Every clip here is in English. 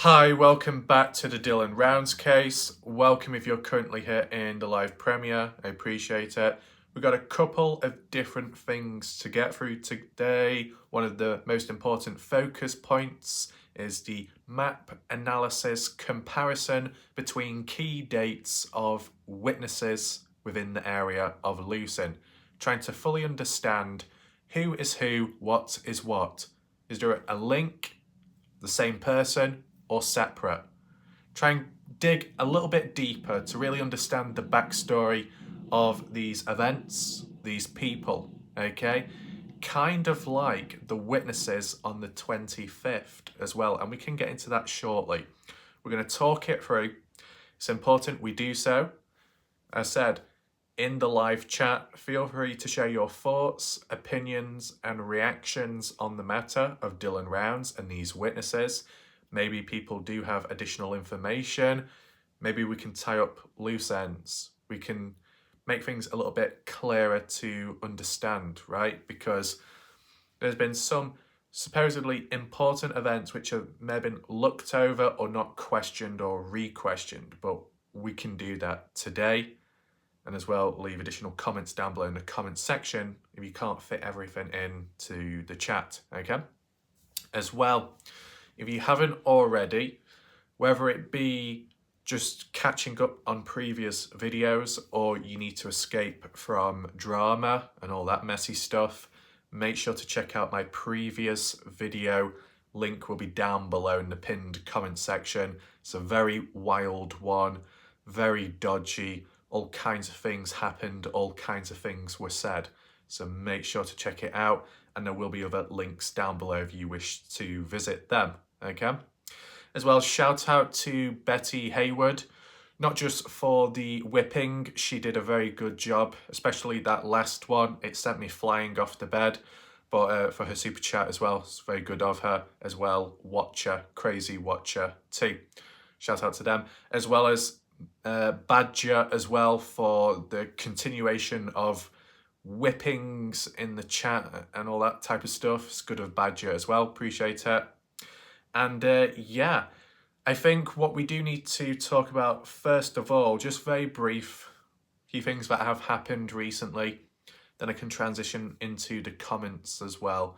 Hi, welcome back to the Dylan Rounds case. Welcome if you're currently here in the live premiere. I appreciate it. We've got a couple of different things to get through today. One of the most important focus points is the map analysis comparison between key dates of witnesses within the area of lucin, trying to fully understand who is who, what is what. Is there a link, the same person, or separate? Try and dig a little bit deeper to really understand the backstory of these events, these people, okay? Kind of like the witnesses on the 25th as well, and we can get into that shortly. We're going to talk it through. It's important we do so. As I said, in the live chat, feel free to share your thoughts, opinions, and reactions on the matter of Dylan Rounds and these witnesses. Maybe people do have additional information. Maybe we can tie up loose ends. We can make things a little bit clearer to understand, right? Because there's been some supposedly important events which may have been looked over or not questioned or re-questioned, but we can do that today. And as well, leave additional comments down below in the comments section if you can't fit everything into the chat, okay? As well, if you haven't already, whether it be just catching up on previous videos or you need to escape from drama and all that messy stuff, make sure to check out my previous video. Link will be down below in the pinned comment section. It's a very wild one, very dodgy. All kinds of things happened, all kinds of things were said. So make sure to check it out, and there will be other links down below if you wish to visit them, okay? As well, shout out to Betty Hayward, not just for the whipping, she did a very good job, especially that last one. It sent me flying off the bed, but for her super chat as well, it's very good of her as well. Watcher, crazy watcher too. Shout out to them, as well as Badger as well for the continuation of whippings in the chat and all that type of stuff. It's good of Badger as well, appreciate it. And yeah, I think what we do need to talk about first of all, just very brief, few things that have happened recently, then I can transition into the comments as well,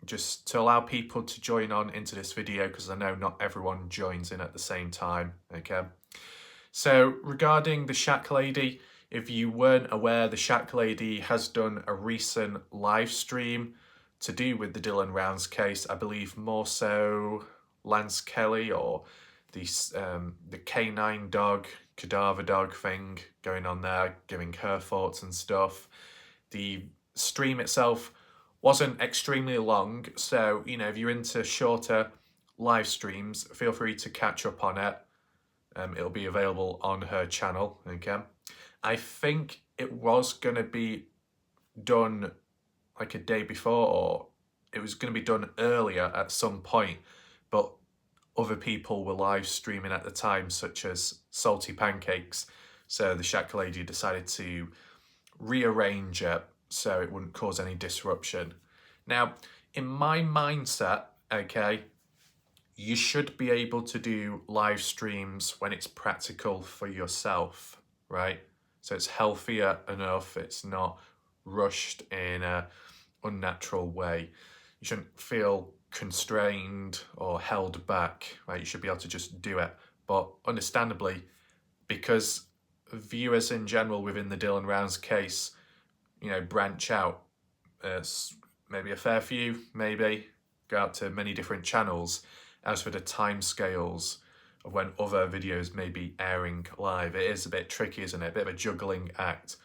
just to allow people to join on into this video, because I know not everyone joins in at the same time, okay? So regarding the Shack Lady, if you weren't aware, the Shack Lady has done a recent live stream to do with the Dylan Rounds case. I believe more so Lance Kelly or the canine dog, cadaver dog thing going on there, giving her thoughts and stuff. The stream itself wasn't extremely long, so, you know, if you're into shorter live streams, feel free to catch up on it. It'll be available on her channel, okay? I think it was going to be done like a day before, or it was going to be done earlier at some point, but other people were live streaming at the time, such as Salty Pancakes, so the Shack Lady decided to rearrange it so it wouldn't cause any disruption. Now, in my mindset, okay, you should be able to do live streams when it's practical for yourself, right? So it's healthier enough, it's not rushed in a unnatural way. You shouldn't feel constrained or held back, right? You should be able to just do it. But understandably, because viewers in general within the Dylan Rounds case, branch out, maybe a fair few, maybe go out to many different channels. As for the timescales of when other videos may be airing live, it is a bit tricky, isn't it? A bit of a juggling act.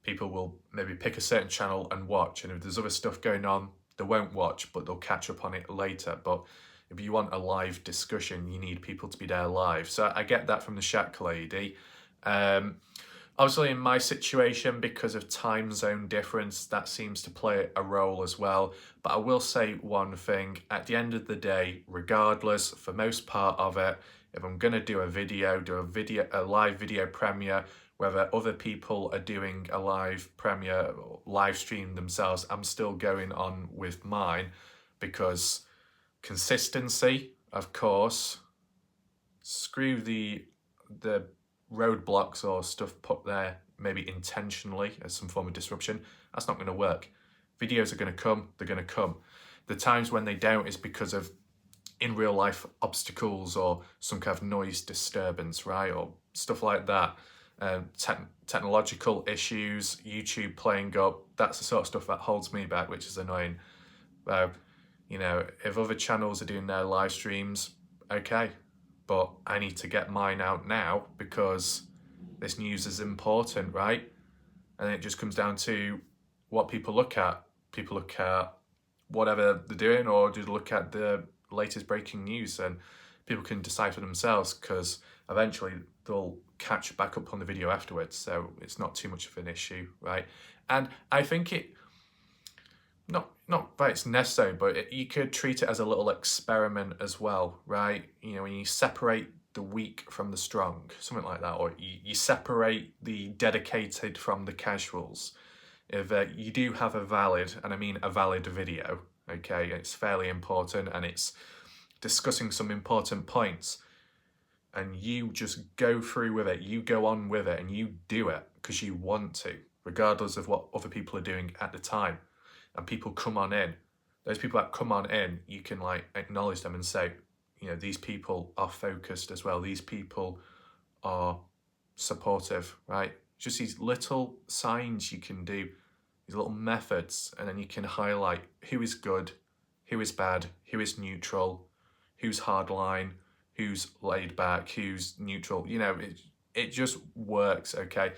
People will maybe pick a certain channel and watch, and if there's other stuff going on, they won't watch, but they'll catch up on it later. But if you want a live discussion, you need people to be there live. So I get that from the Shack Lady. Obviously, in my situation, because of time zone difference, that seems to play a role as well. But I will say one thing, at the end of the day, regardless, for most part of it, if I'm going to do a live video premiere, whether other people are doing a live premiere, or live stream themselves, I'm still going on with mine, because consistency, of course, screw the roadblocks or stuff put there maybe intentionally as some form of disruption. That's not going to work. Videos are going to come, they're going to come. The times when they don't is because of in real life obstacles or some kind of noise disturbance, right? Or stuff like that. Technological issues, YouTube playing up, that's the sort of stuff that holds me back, which is annoying. If other channels are doing their live streams, okay, but I need to get mine out now because this news is important, right? And it just comes down to what people look at. People look at whatever they're doing, or do look at the latest breaking news, and people can decide for themselves, because eventually they'll catch back up on the video afterwards, so it's not too much of an issue, right? And I think it, not that it's necessary, but you could treat it as a little experiment as well, right? When you separate the weak from the strong, something like that, or you separate the dedicated from the casuals. If you do have a valid, and I mean a valid video, okay, it's fairly important and it's discussing some important points, and you just go through with it, you go on with it, and you do it because you want to, regardless of what other people are doing at the time. And people come on in, those people that come on in, you can acknowledge them and say, these people are focused as well. These people are supportive, right? Just these little signs you can do, these little methods, and then you can highlight who is good, who is bad, who is neutral, who's hardline, who's laid back, who's neutral. It just works, okay?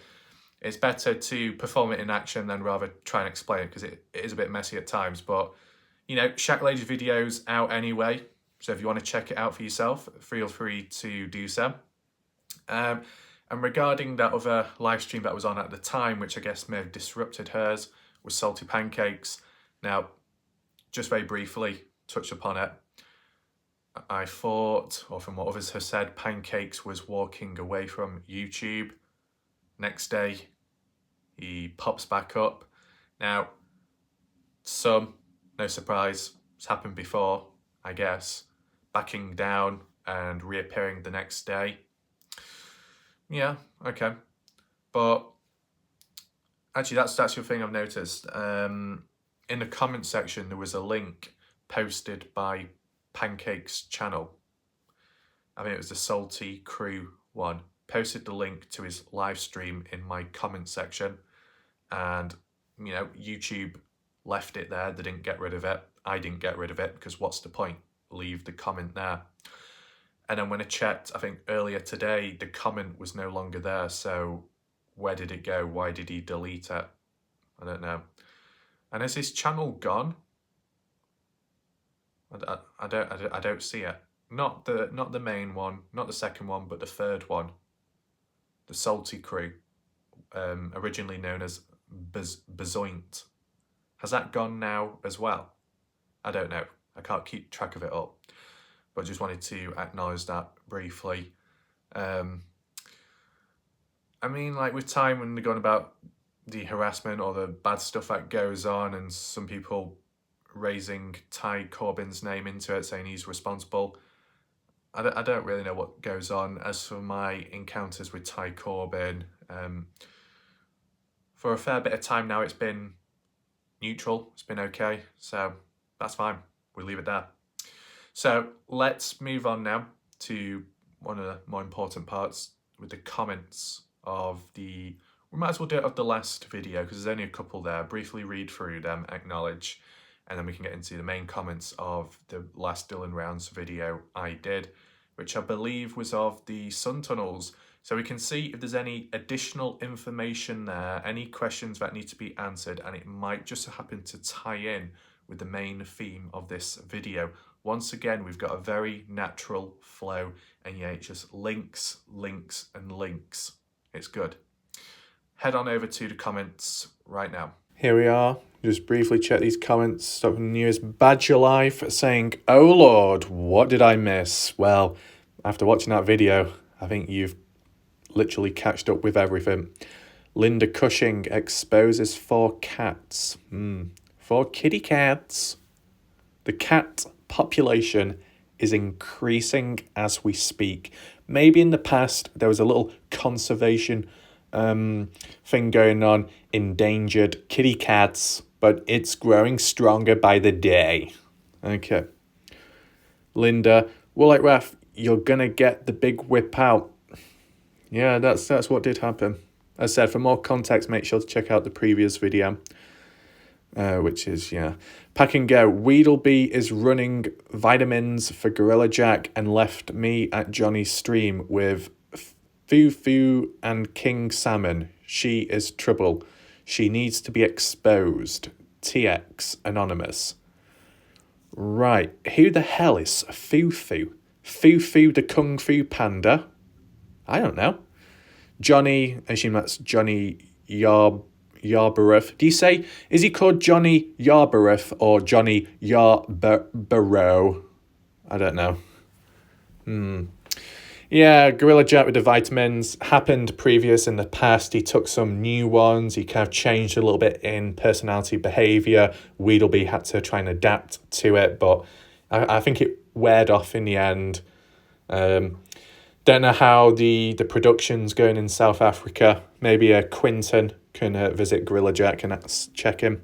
It's better to perform it in action than rather try and explain it, because it is a bit messy at times. But, Shack Lady's video's out anyway, so if you want to check it out for yourself, feel free to do so. And regarding that other live stream that was on at the time, which I guess may have disrupted hers, was Salty Pancakes. Now, just very briefly, touch upon it. I thought, or from what others have said, Pancakes was walking away from YouTube. Next day, he pops back up. Now, no surprise, it's happened before, I guess, backing down and reappearing the next day. Yeah, okay. But actually, that's the thing I've noticed. In the comment section, there was a link posted by Pancake's channel. I think it was the Salty Crew one. Posted the link to his live stream in my comment section, and YouTube left it there. They didn't get rid of it. I didn't get rid of it, because what's the point? Leave the comment there. And then when I checked, I think earlier today, the comment was no longer there. So where did it go? Why did he delete it? I don't know. And is his channel gone? I don't see it. Not the main one, not the second one, but the third one. The Salty Crew, originally known as Bezoint. Has that gone now as well? I don't know. I can't keep track of it all. But I just wanted to acknowledge that briefly. I mean, with time, when they're going about the harassment or the bad stuff that goes on, and some people raising Ty Corbyn's name into it, saying he's responsible, I don't really know what goes on. As for my encounters with Ty Corbyn, for a fair bit of time now, it's been neutral. It's been okay. So that's fine. We'll leave it there. So let's move on now to one of the more important parts with the comments of the... We might as well do it of the last video because there's only a couple there. Briefly read through them, acknowledge, and then we can get into the main comments of the last Dylan Rounds video I did, which I believe was of the sun tunnels. So we can see if there's any additional information there, any questions that need to be answered, and it might just happen to tie in with the main theme of this video. Once again, we've got a very natural flow, and yeah, it just links, and links. It's good. Head on over to the comments right now. Here we are. Just briefly check these comments. Start with the newest Badger Life saying, "Oh Lord, what did I miss?" Well, after watching that video, I think you've literally catched up with everything. Linda Cushing exposes 4 cats. 4 kitty cats. The cat population is increasing as we speak. Maybe in the past there was a little conservation thing going on, endangered kitty cats, but it's growing stronger by the day. Okay. Linda, Woolite Ref, you're gonna get the big whip out. Yeah, that's what did happen. As I said, for more context, make sure to check out the previous video. Which is, yeah. Pack and Go. Weedleby is running vitamins for Gorilla Jack and left me at Johnny's stream with Foo and King Salmon. She is trouble. She needs to be exposed. TX Anonymous. Right. Who the hell is Foo? Foo the Kung Fu Panda? I don't know. Johnny, I assume that's Johnny Yarborough. Do you say, is he called Johnny Yarborough or Johnny Yarborough? I don't know. Yeah, Gorilla Jack with the vitamins happened previous in the past. He took some new ones. He kind of changed a little bit in personality behaviour. Weedleby had to try and adapt to it, but I think it weared off in the end. Don't know how the production's going in South Africa. Maybe Quinton can visit Gorilla Jack and check him.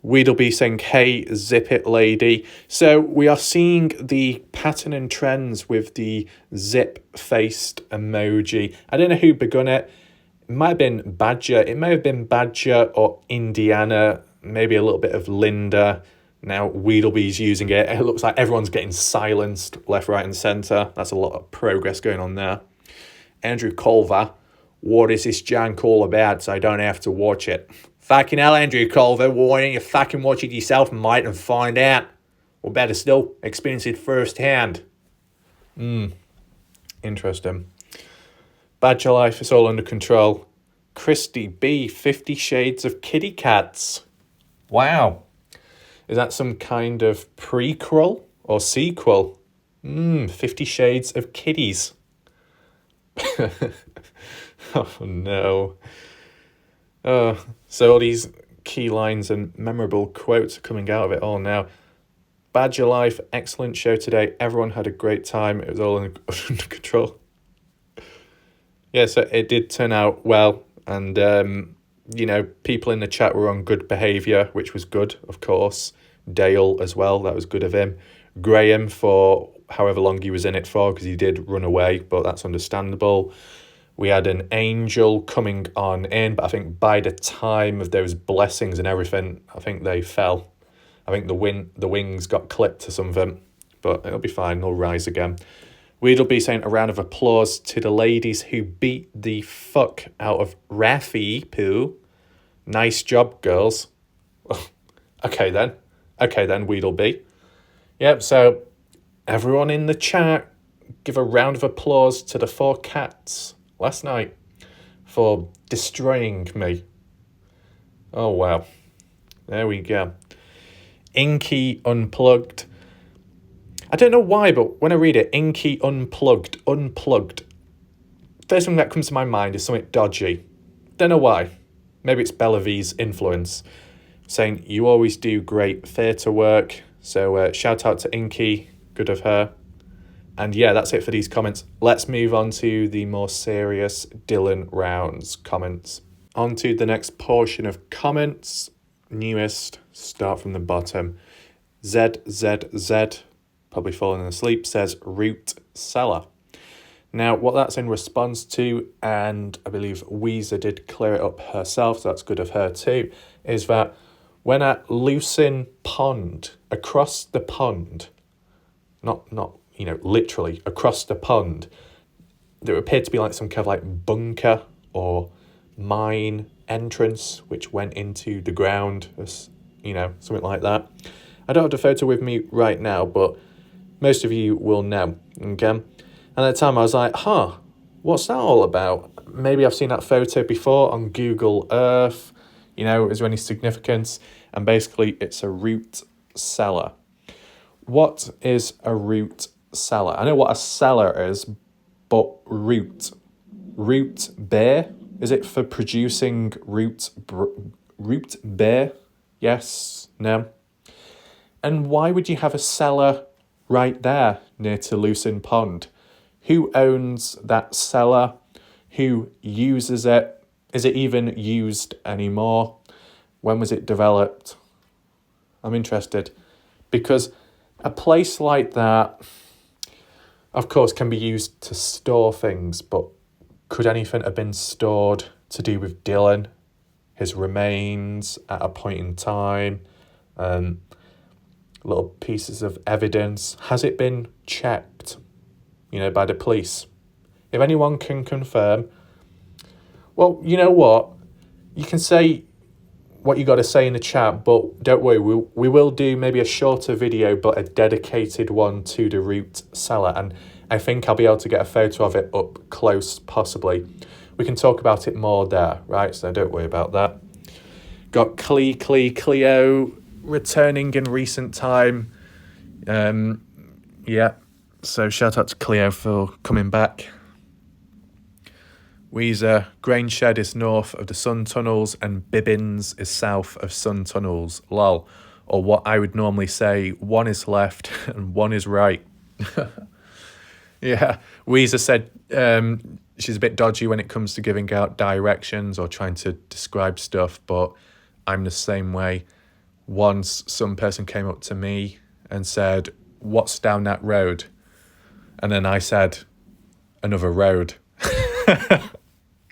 Weedleby saying, "Hey, zip it, lady." So we are seeing the pattern and trends with the zip-faced emoji. I don't know who begun it. It might have been Badger. It may have been Badger or Indiana. Maybe a little bit of Linda. Now Weedleby's using it. It looks like everyone's getting silenced left, right, and centre. That's a lot of progress going on there. Andrew Culver. What is this junk all about so I don't have to watch it? Fucking hell, Andrew Culver, why don't you fucking watch it yourself, mate, and find out? Or better still, experience it firsthand. Interesting. Badger Life is all under control. Christy B, 50 Shades of Kitty Cats. Wow. Is that some kind of prequel or sequel? 50 Shades of Kitties. Oh, no. So all these key lines and memorable quotes are coming out of it all now. Badger Life, excellent show today. Everyone had a great time. It was all under control. Yeah, so it did turn out well. And, people in the chat were on good behaviour, which was good, of course. Dale as well, that was good of him. Graham for however long he was in it for, because he did run away, but that's understandable. We had an angel coming on in, but I think by the time of those blessings and everything, I think they fell. I think the wings got clipped to something, but it'll be fine. They'll rise again. Weedleby saying a round of applause to the ladies who beat the fuck out of Rafi Poo. Nice job, girls. Okay then, Weedleby. Yep, so everyone in the chat, give a round of applause to the 4 cats last night for destroying me. Oh, wow. There we go. Inky Unplugged. I don't know why, but when I read it, Inky Unplugged. First thing that comes to my mind is something dodgy. Don't know why. Maybe it's Bella V's influence. Saying, you always do great theatre work. So shout out to Inky. Good of her. And yeah, that's it for these comments. Let's move on to the more serious Dylan Rounds comments. On to the next portion of comments. Newest, start from the bottom. ZZZ, probably falling asleep, says root cellar. Now, what that's in response to, and I believe Weezer did clear it up herself, so that's good of her too, is that when at Lucin Pond, across the pond, not literally across the pond, there appeared to be like some kind of like bunker or mine entrance which went into the ground, something like that. I don't have the photo with me right now, but most of you will know, okay? And at the time I was like, what's that all about? Maybe I've seen that photo before on Google Earth, is there any significance? And basically it's a root cellar. What is a root cellar? I know what a cellar is, but root beer? Is it for producing root beer? Yes? No? And why would you have a cellar right there near to Lucin Pond? Who owns that cellar? Who uses it? Is it even used anymore? When was it developed? I'm interested, because a place like that, of course, can be used to store things, but could anything have been stored to do with Dylan, his remains at a point in time? Little pieces of evidence. Has it been checked, by the police? If anyone can confirm, well, you know what? You can say what you got to say in the chat, but don't worry, we will do maybe a shorter video, but a dedicated one to the root cellar, and I think I'll be able to get a photo of it up close, possibly. We can talk about it more there, right? So don't worry about that. Got Cleo returning in recent time. Yeah, so shout out to Cleo for coming back. Weezer, Grangeshed is north of the sun tunnels and Bibbins is south of sun tunnels. Lol. Or what I would normally say, one is left and one is right. Yeah, Weezer said she's a bit dodgy when it comes to giving out directions or trying to describe stuff, but I'm the same way. Once some person came up to me and said, "What's down that road?" And then I said, "Another road."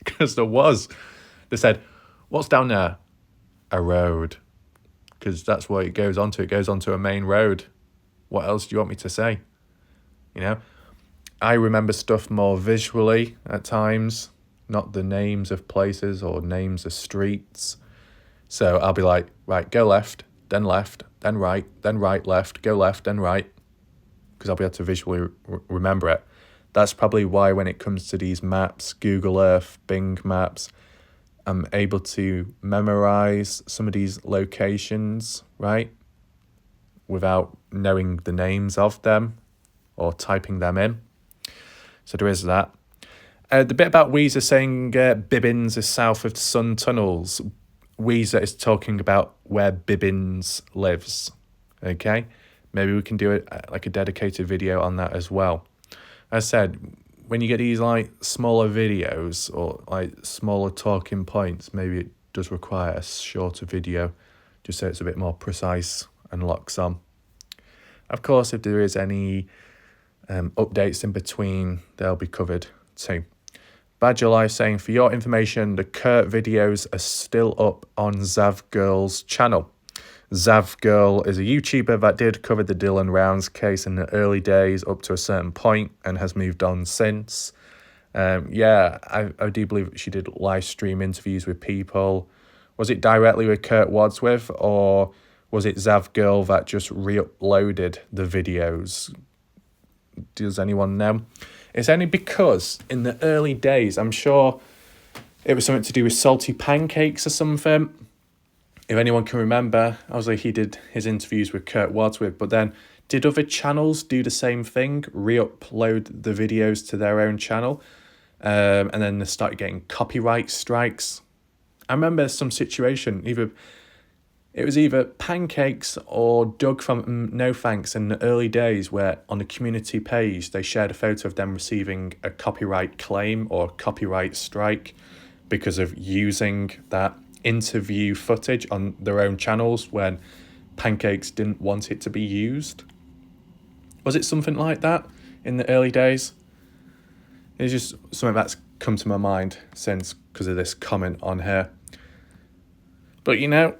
Because there was. They said, "What's down there?" A road. Because that's what it goes onto. It goes onto a main road. What else do you want me to say? I remember stuff more visually at times, not the names of places or names of streets. So I'll be like, right, go left, then right, left, go left, then right. Because I'll be able to visually remember it. That's probably why when it comes to these maps, Google Earth, Bing Maps, I'm able to memorize some of these locations, right? Without knowing the names of them or typing them in. So there is that. The bit about Weezer saying Bibbins is south of the sun tunnels. Weezer is talking about where Bibbins lives. Okay? Maybe we can do a dedicated video on that as well. As I said, when you get these like smaller videos or like smaller talking points, maybe it does require a shorter video just so it's a bit more precise and locks on. Of course, if there is any updates in between, they'll be covered too. Badger Life saying, for your information, the Kurt videos are still up on Zav Girl's channel. Zav Girl is a YouTuber that did cover the Dylan Rounds case in the early days up to a certain point and has moved on since. I do believe she did live stream interviews with people. Was it directly with Kurt Wadsworth, or was it Zav Girl that just re-uploaded the videos? Does anyone know? It's only because in the early days, I'm sure it was something to do with salty pancakes or something. If anyone can remember, obviously he did his interviews with Kurt Wadsworth, but then did other channels do the same thing, re-upload the videos to their own channel? And then they started getting copyright strikes. I remember some situation, either It was either Pancakes or Doug from No Thanks in the early days, where on the community page they shared a photo of them receiving a copyright claim or copyright strike because of using that interview footage on their own channels when Pancakes didn't want it to be used. Was it something like that in the early days? It's just something that's come to my mind since because of this comment on here. But you know,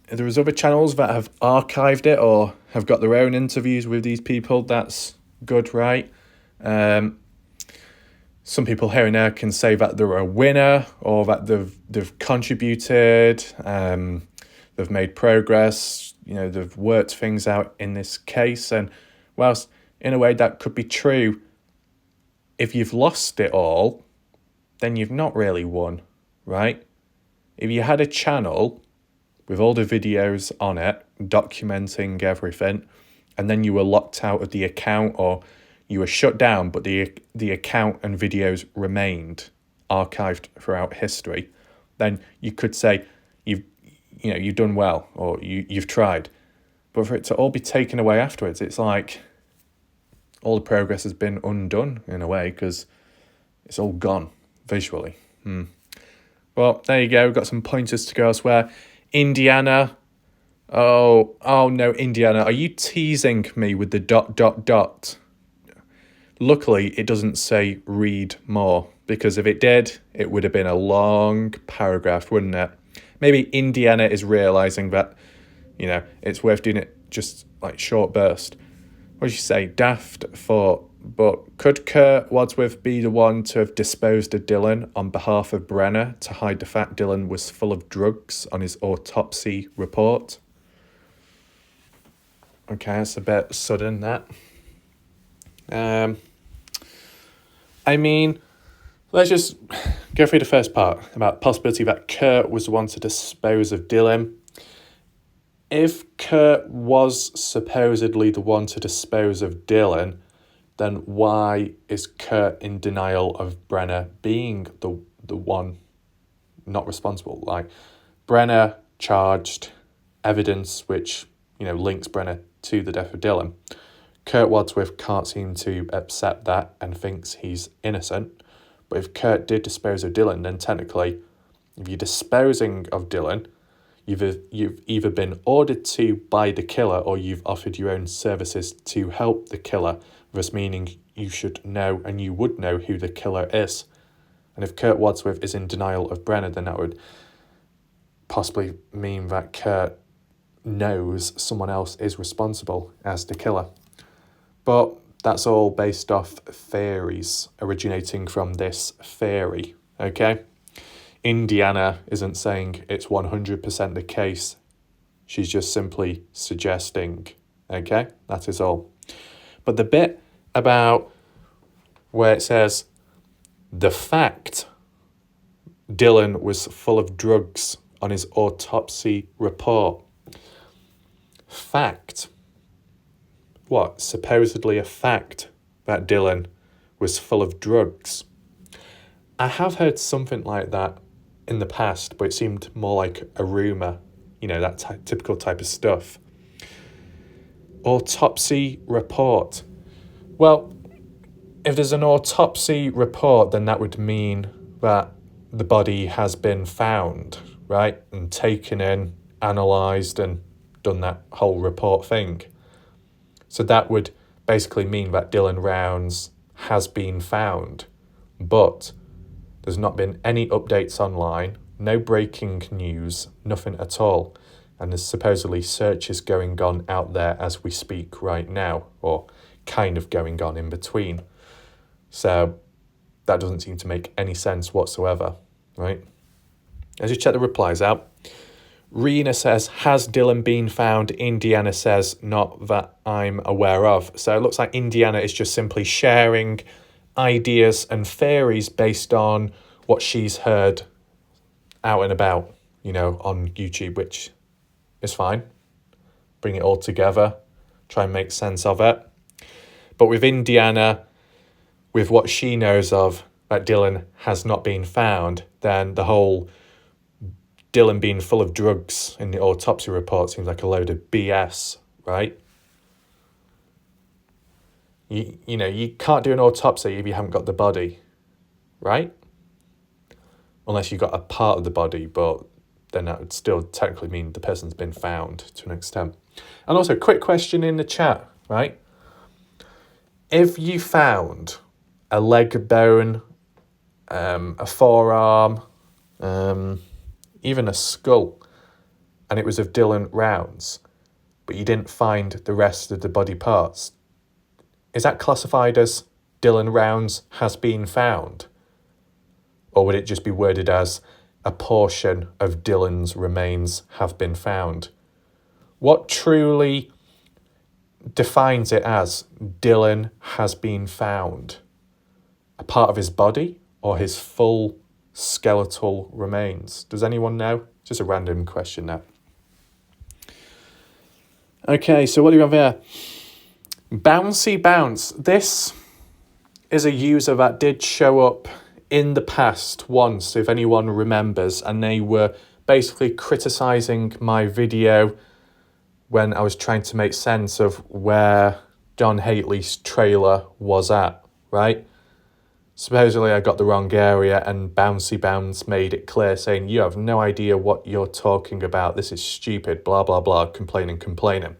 there was other channels that have archived it or have got their own interviews with these people. That's good, right? Some people here and there can say that they're a winner or that they've contributed, they've made progress, you know, they've worked things out in this case. And whilst in a way that could be true, if you've lost it all, then you've not really won, right? If you had a channel with all the videos on it, documenting everything, and then you were locked out of the account or you were shut down, but the account and videos remained archived throughout history, then you could say you've done well or you've tried. But for it to all be taken away afterwards, it's like all the progress has been undone in a way because it's all gone visually. Well, there you go. We've got some pointers to go elsewhere. Indiana. Oh no, Indiana. Are you teasing me with the ... Luckily, it doesn't say read more, because if it did, it would have been a long paragraph, wouldn't it? Maybe Indiana is realising that, you know, it's worth doing it just like short burst. What did you say? Daft thought, but could Kurt Wadsworth be the one to have disposed of Dylan on behalf of Brenner to hide the fact Dylan was full of drugs on his autopsy report? Okay, that's a bit sudden, that. I mean, let's just go through the first part about the possibility that Kurt was the one to dispose of Dylan. If Kurt was supposedly the one to dispose of Dylan, then why is Kurt in denial of Brenner being the one not responsible? Like, Brenner charged evidence which, you know, links Brenner to the death of Dylan. Kurt Wadsworth can't seem to accept that and thinks he's innocent. But if Kurt did dispose of Dylan, then technically, if you're disposing of Dylan, you've either been ordered to by the killer or you've offered your own services to help the killer, thus meaning you should know and you would know who the killer is. And if Kurt Wadsworth is in denial of Brenner, then that would possibly mean that Kurt knows someone else is responsible as the killer. But that's all based off theories originating from this theory, okay? Indiana isn't saying it's 100% the case. She's just simply suggesting, okay? That is all. But the bit about where it says the fact Dylan was full of drugs on his autopsy report. Fact. What? Supposedly a fact that Dylan was full of drugs. I have heard something like that in the past, but it seemed more like a rumour, you know, that typical type of stuff. Autopsy report. Well, if there's an autopsy report, then that would mean that the body has been found, right? And taken in, analysed and done that whole report thing. So that would basically mean that Dylan Rounds has been found, but there's not been any updates online, no breaking news, nothing at all. And there's supposedly searches going on out there as we speak right now, or kind of going on in between. So that doesn't seem to make any sense whatsoever, right? As you check the replies out, Rena says, has Dylan been found? Indiana says, not that I'm aware of. So it looks like Indiana is just simply sharing ideas and theories based on what she's heard out and about, you know, on YouTube, which is fine. Bring it all together, try and make sense of it. But with Indiana, with what she knows of that Dylan has not been found, then the whole Dylan being full of drugs in the autopsy report seems like a load of BS, right? You know, you can't do an autopsy if you haven't got the body, right? Unless you got a part of the body, but then that would still technically mean the person's been found to an extent. And also, quick question in the chat, right? If you found a leg bone, a forearm, even a skull, and it was of Dylan Rounds, but you didn't find the rest of the body parts, is that classified as Dylan Rounds has been found? Or would it just be worded as a portion of Dylan's remains have been found? What truly defines it as Dylan has been found? A part of his body or his full skeletal remains? Does anyone know? Just a random question now. Okay, so what do we have here? Bouncy Bounce. This is a user that did show up in the past once, if anyone remembers, and they were basically criticising my video when I was trying to make sense of where John Hately's trailer was at, right? Supposedly I got the wrong area, and Bouncy Bounce made it clear, saying, you have no idea what you're talking about, this is stupid, blah, blah, blah, complaining.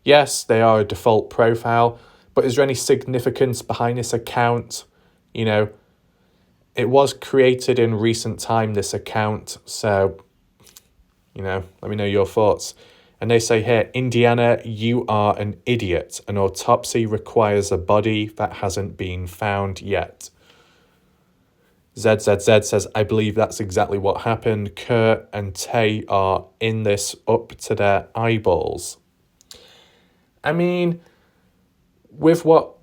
Yes, they are a default profile, but is there any significance behind this account? You know, it was created in recent time, this account, so, you know, let me know your thoughts. And they say here, Indiana, you are an idiot. An autopsy requires a body that hasn't been found yet. ZZZ says, I believe that's exactly what happened. Kurt and Tay are in this up to their eyeballs. I mean, with what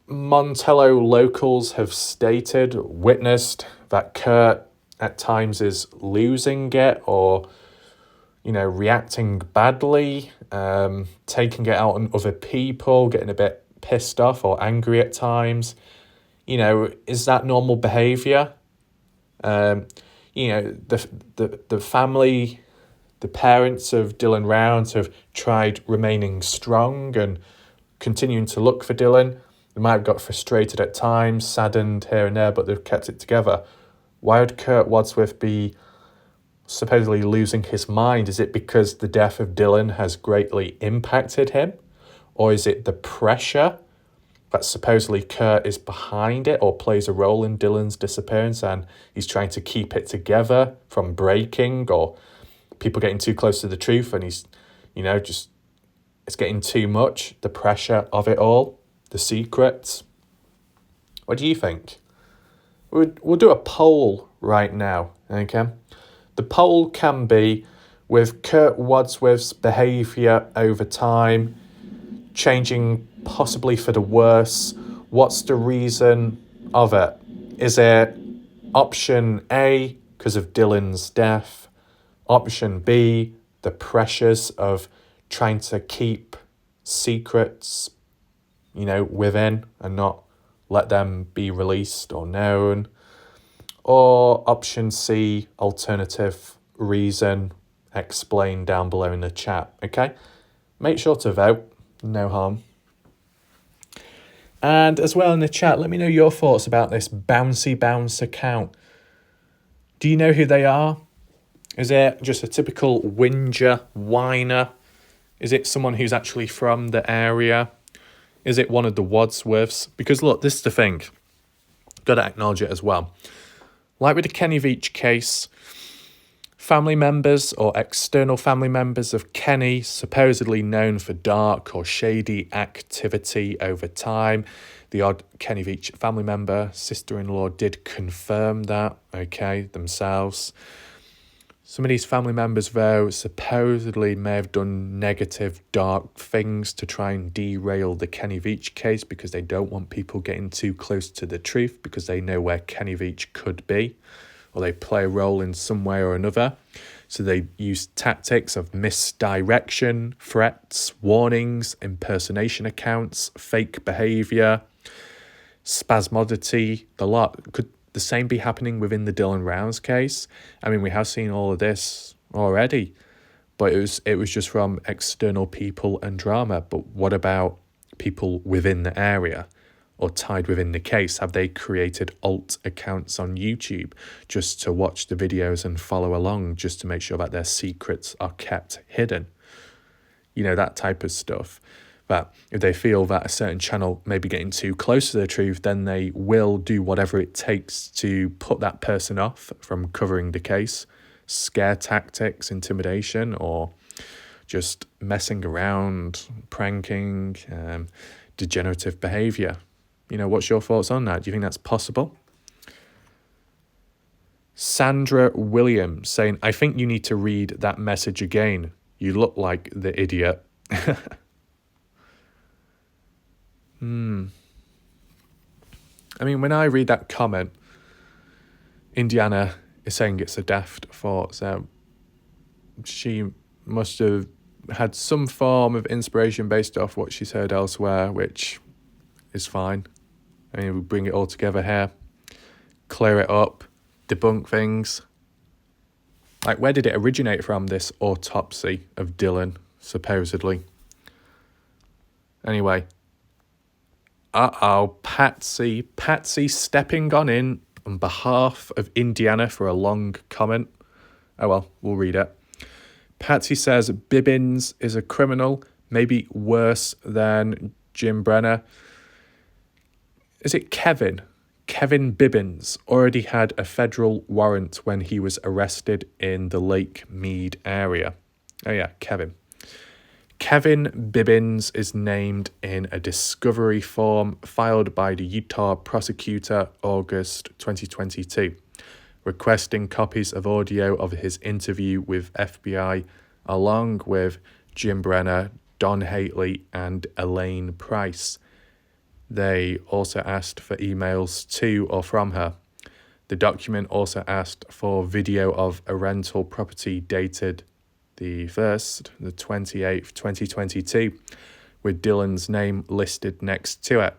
Montello locals have stated, witnessed, that Kurt at times is losing it or, you know, reacting badly, taking it out on other people, getting a bit pissed off or angry at times. You know, is that normal behaviour? You know, the family, the parents of Dylan Rounds have tried remaining strong and continuing to look for Dylan. They might have got frustrated at times, saddened here and there, but they've kept it together. Why would Kurt Wadsworth be supposedly losing his mind? Is it because the death of Dylan has greatly impacted him? Or is it the pressure that supposedly Kurt is behind it or plays a role in Dylan's disappearance and he's trying to keep it together from breaking, or people getting too close to the truth and he's, you know, just, it's getting too much, the pressure of it all, the secrets? What do you think? We'll do a poll right now, okay? The poll can be, with Kurt Wadsworth's behaviour over time changing possibly for the worse, what's the reason of it? Is it option A, because of Dylan's death? Option B, the pressures of trying to keep secrets, you know, within and not let them be released or known? Or option C, alternative reason, explain down below in the chat, okay? Make sure to vote, no harm. And as well in the chat, let me know your thoughts about this Bouncy Bounce account. Do you know who they are? Is it just a typical whinger, whiner? Is it someone who's actually from the area? Is it one of the Wadsworths? Because look, this is the thing. Got to acknowledge it as well. Like with the Kenny Veach case, family members or external family members of Kenny, supposedly known for dark or shady activity over time. The odd Kenny Veach family member, sister-in-law, did confirm that, okay, themselves. Some of these family members, though, supposedly may have done negative, dark things to try and derail the Kenny Veach case because they don't want people getting too close to the truth because they know where Kenny Veach could be, or they play a role in some way or another. So they use tactics of misdirection, threats, warnings, impersonation accounts, fake behaviour, spasmodity, the lot. the same be happening within the Dylan Rounds case? I mean, we have seen all of this already, but it was just from external people and drama. But what about people within the area or tied within the case? Have they created alt accounts on YouTube just to watch the videos and follow along, just to make sure that their secrets are kept hidden? You know, that type of stuff. That if they feel that a certain channel may be getting too close to the truth, then they will do whatever it takes to put that person off from covering the case. Scare tactics, intimidation, or just messing around, pranking, degenerative behaviour. You know, what's your thoughts on that? Do you think that's possible? Sandra Williams saying, I think you need to read that message again. You look like the idiot. I mean, when I read that comment, Indiana is saying it's a daft thought, so she must have had some form of inspiration based off what she's heard elsewhere, which is fine. I mean, we bring it all together here, clear it up, debunk things. Like, where did it originate from, this autopsy of Dylan, supposedly? Anyway. Patsy stepping on behalf of Indiana for a long comment. Oh well, we'll read it. Patsy says Bibbins is a criminal, maybe worse than Jim Brenner. Is it Kevin? Kevin Bibbins already had a federal warrant when he was arrested in the Lake Mead area. Oh yeah, Kevin. Kevin Bibbins is named in a discovery form filed by the Utah prosecutor August 2022, requesting copies of audio of his interview with FBI along with Jim Brenner, Don Hately, and Elaine Price. They also asked for emails to or from her. The document also asked for video of a rental property dated the 28th, 2022, with Dylan's name listed next to it.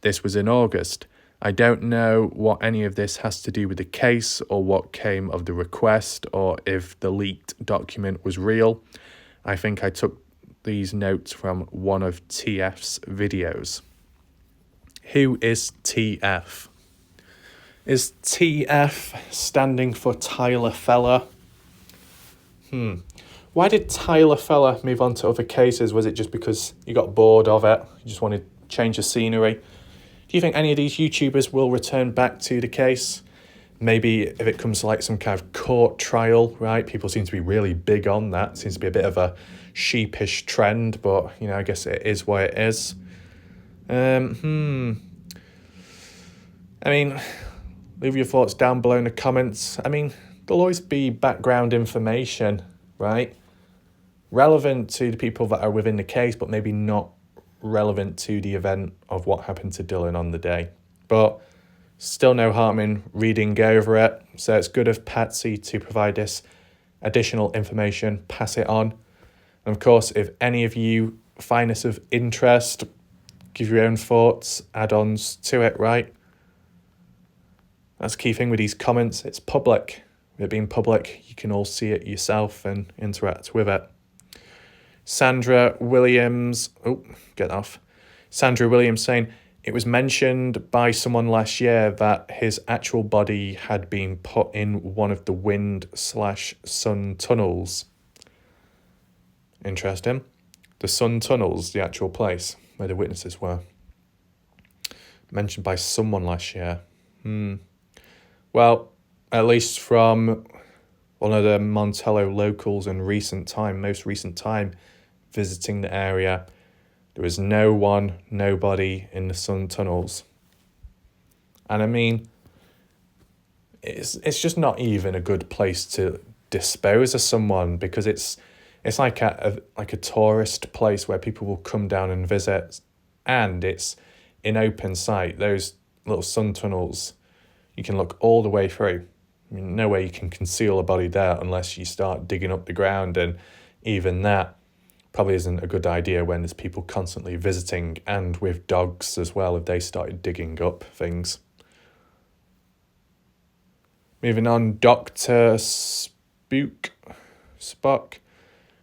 This was in August. I don't know what any of this has to do with the case or what came of the request or if the leaked document was real. I think I took these notes from one of TF's videos. Who is TF? Is TF standing for Tyler Feller? Why did Tyler Feller move on to other cases? Was it just because you got bored of it? You just wanted to change the scenery? Do you think any of these YouTubers will return back to the case? Maybe if it comes to like some kind of court trial, right? People seem to be really big on that. Seems to be a bit of a sheepish trend, but, you know, I guess it is what it is. I mean, leave your thoughts down below in the comments. I mean, there'll always be background information, right? Relevant to the people that are within the case, but maybe not relevant to the event of what happened to Dylan on the day. But still no harm in reading over it. So it's good of Patsy to provide this additional information, pass it on. And of course, if any of you find this of interest, give your own thoughts, add-ons to it, right? That's the key thing with these comments. It's public. With it being public, you can all see it yourself and interact with it. Sandra Williams saying, it was mentioned by someone last year that his actual body had been put in one of the wind/sun tunnels. Interesting. The sun tunnels, the actual place where the witnesses were. Mentioned by someone last year. Well, at least from one of the Montello locals in most recent time, visiting the area, there was nobody in the sun tunnels. And I mean, it's just not even a good place to dispose of someone, because it's like a tourist place where people will come down and visit, and it's in open sight. Those little sun tunnels, you can look all the way through. I mean, no way you can conceal a body there unless you start digging up the ground, and even that probably isn't a good idea when there's people constantly visiting, and with dogs as well, if they started digging up things. Moving on, Dr. Spock,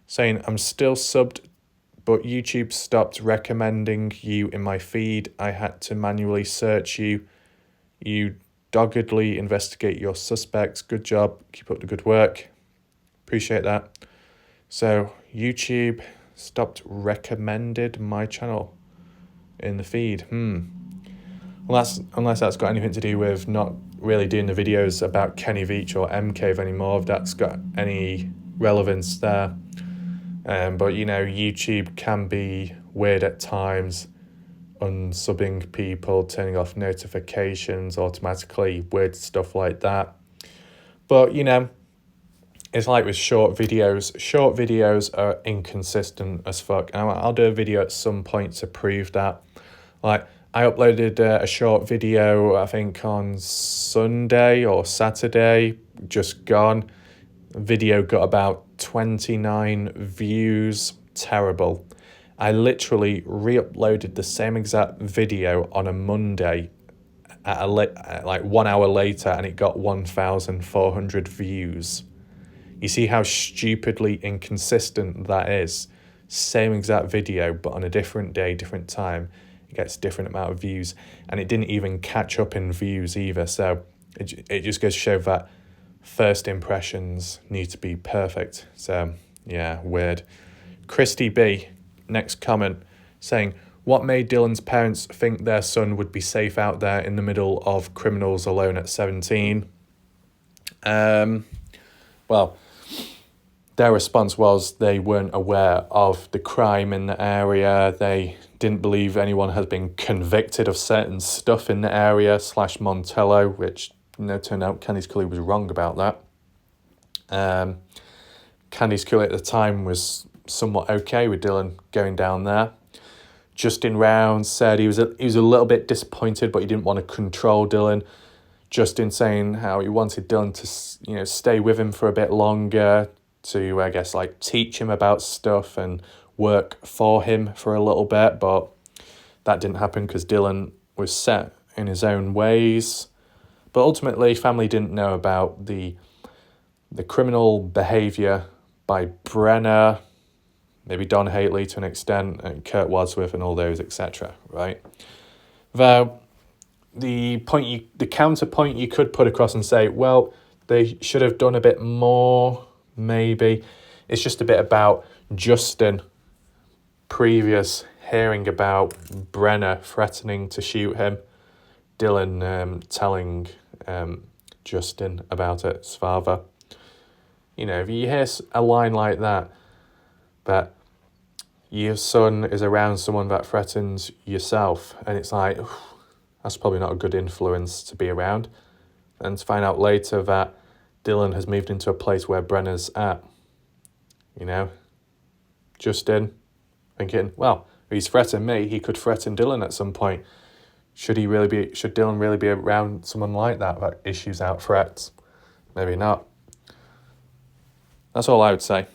saying, I'm still subbed, but YouTube stopped recommending you in my feed. I had to manually search you. You doggedly investigate your suspects. Good job. Keep up the good work. Appreciate that. So YouTube stopped recommended my channel in the feed. Unless that's got anything to do with not really doing the videos about Kenny Veach or M Cave anymore, if that's got any relevance there. But you know, YouTube can be weird at times, unsubbing people, turning off notifications automatically, weird stuff like that. But you know, it's like with short videos. Short videos are inconsistent as fuck. And I'll do a video at some point to prove that. Like, I uploaded a short video, I think on Sunday or Saturday, just gone. Video got about 29 views. Terrible. I literally re-uploaded the same exact video on a Monday at like 1 hour later, and it got 1,400 views. You see how stupidly inconsistent that is? Same exact video, but on a different day, different time, it gets different amount of views, and it didn't even catch up in views either. So it just goes to show that first impressions need to be perfect. So yeah, weird. Christy B, next comment, saying, what made Dylan's parents think their son would be safe out there in the middle of criminals alone at 17? Well, their response was they weren't aware of the crime in the area. They didn't believe anyone had been convicted of certain stuff in the area, / Montello, which, you know, turned out Candice Cully was wrong about that. Candice Cully at the time was somewhat okay with Dylan going down there. Justin Rounds said he was a little bit disappointed, but he didn't want to control Dylan. Justin saying how he wanted Dylan to, you know, stay with him for a bit longer, to, I guess, like teach him about stuff and work for him for a little bit, but that didn't happen because Dylan was set in his own ways. But ultimately, family didn't know about the criminal behaviour by Brenner, maybe Don Haley to an extent, and Kurt Wadsworth and all those, etc. Right? Though the counterpoint you could put across and say, well, they should have done a bit more. Maybe it's just a bit about Justin previous hearing about Brenner threatening to shoot him, Dylan telling Justin about it, his father. You know, if you hear a line like that your son is around someone that threatens yourself, and it's like, that's probably not a good influence to be around, and to find out later that Dylan has moved into a place where Brenner's at, you know, Justin thinking, well, if he's threatened me, he could threaten Dylan at some point. Should Dylan really be around someone like that issues out threats? Maybe not. That's all I would say.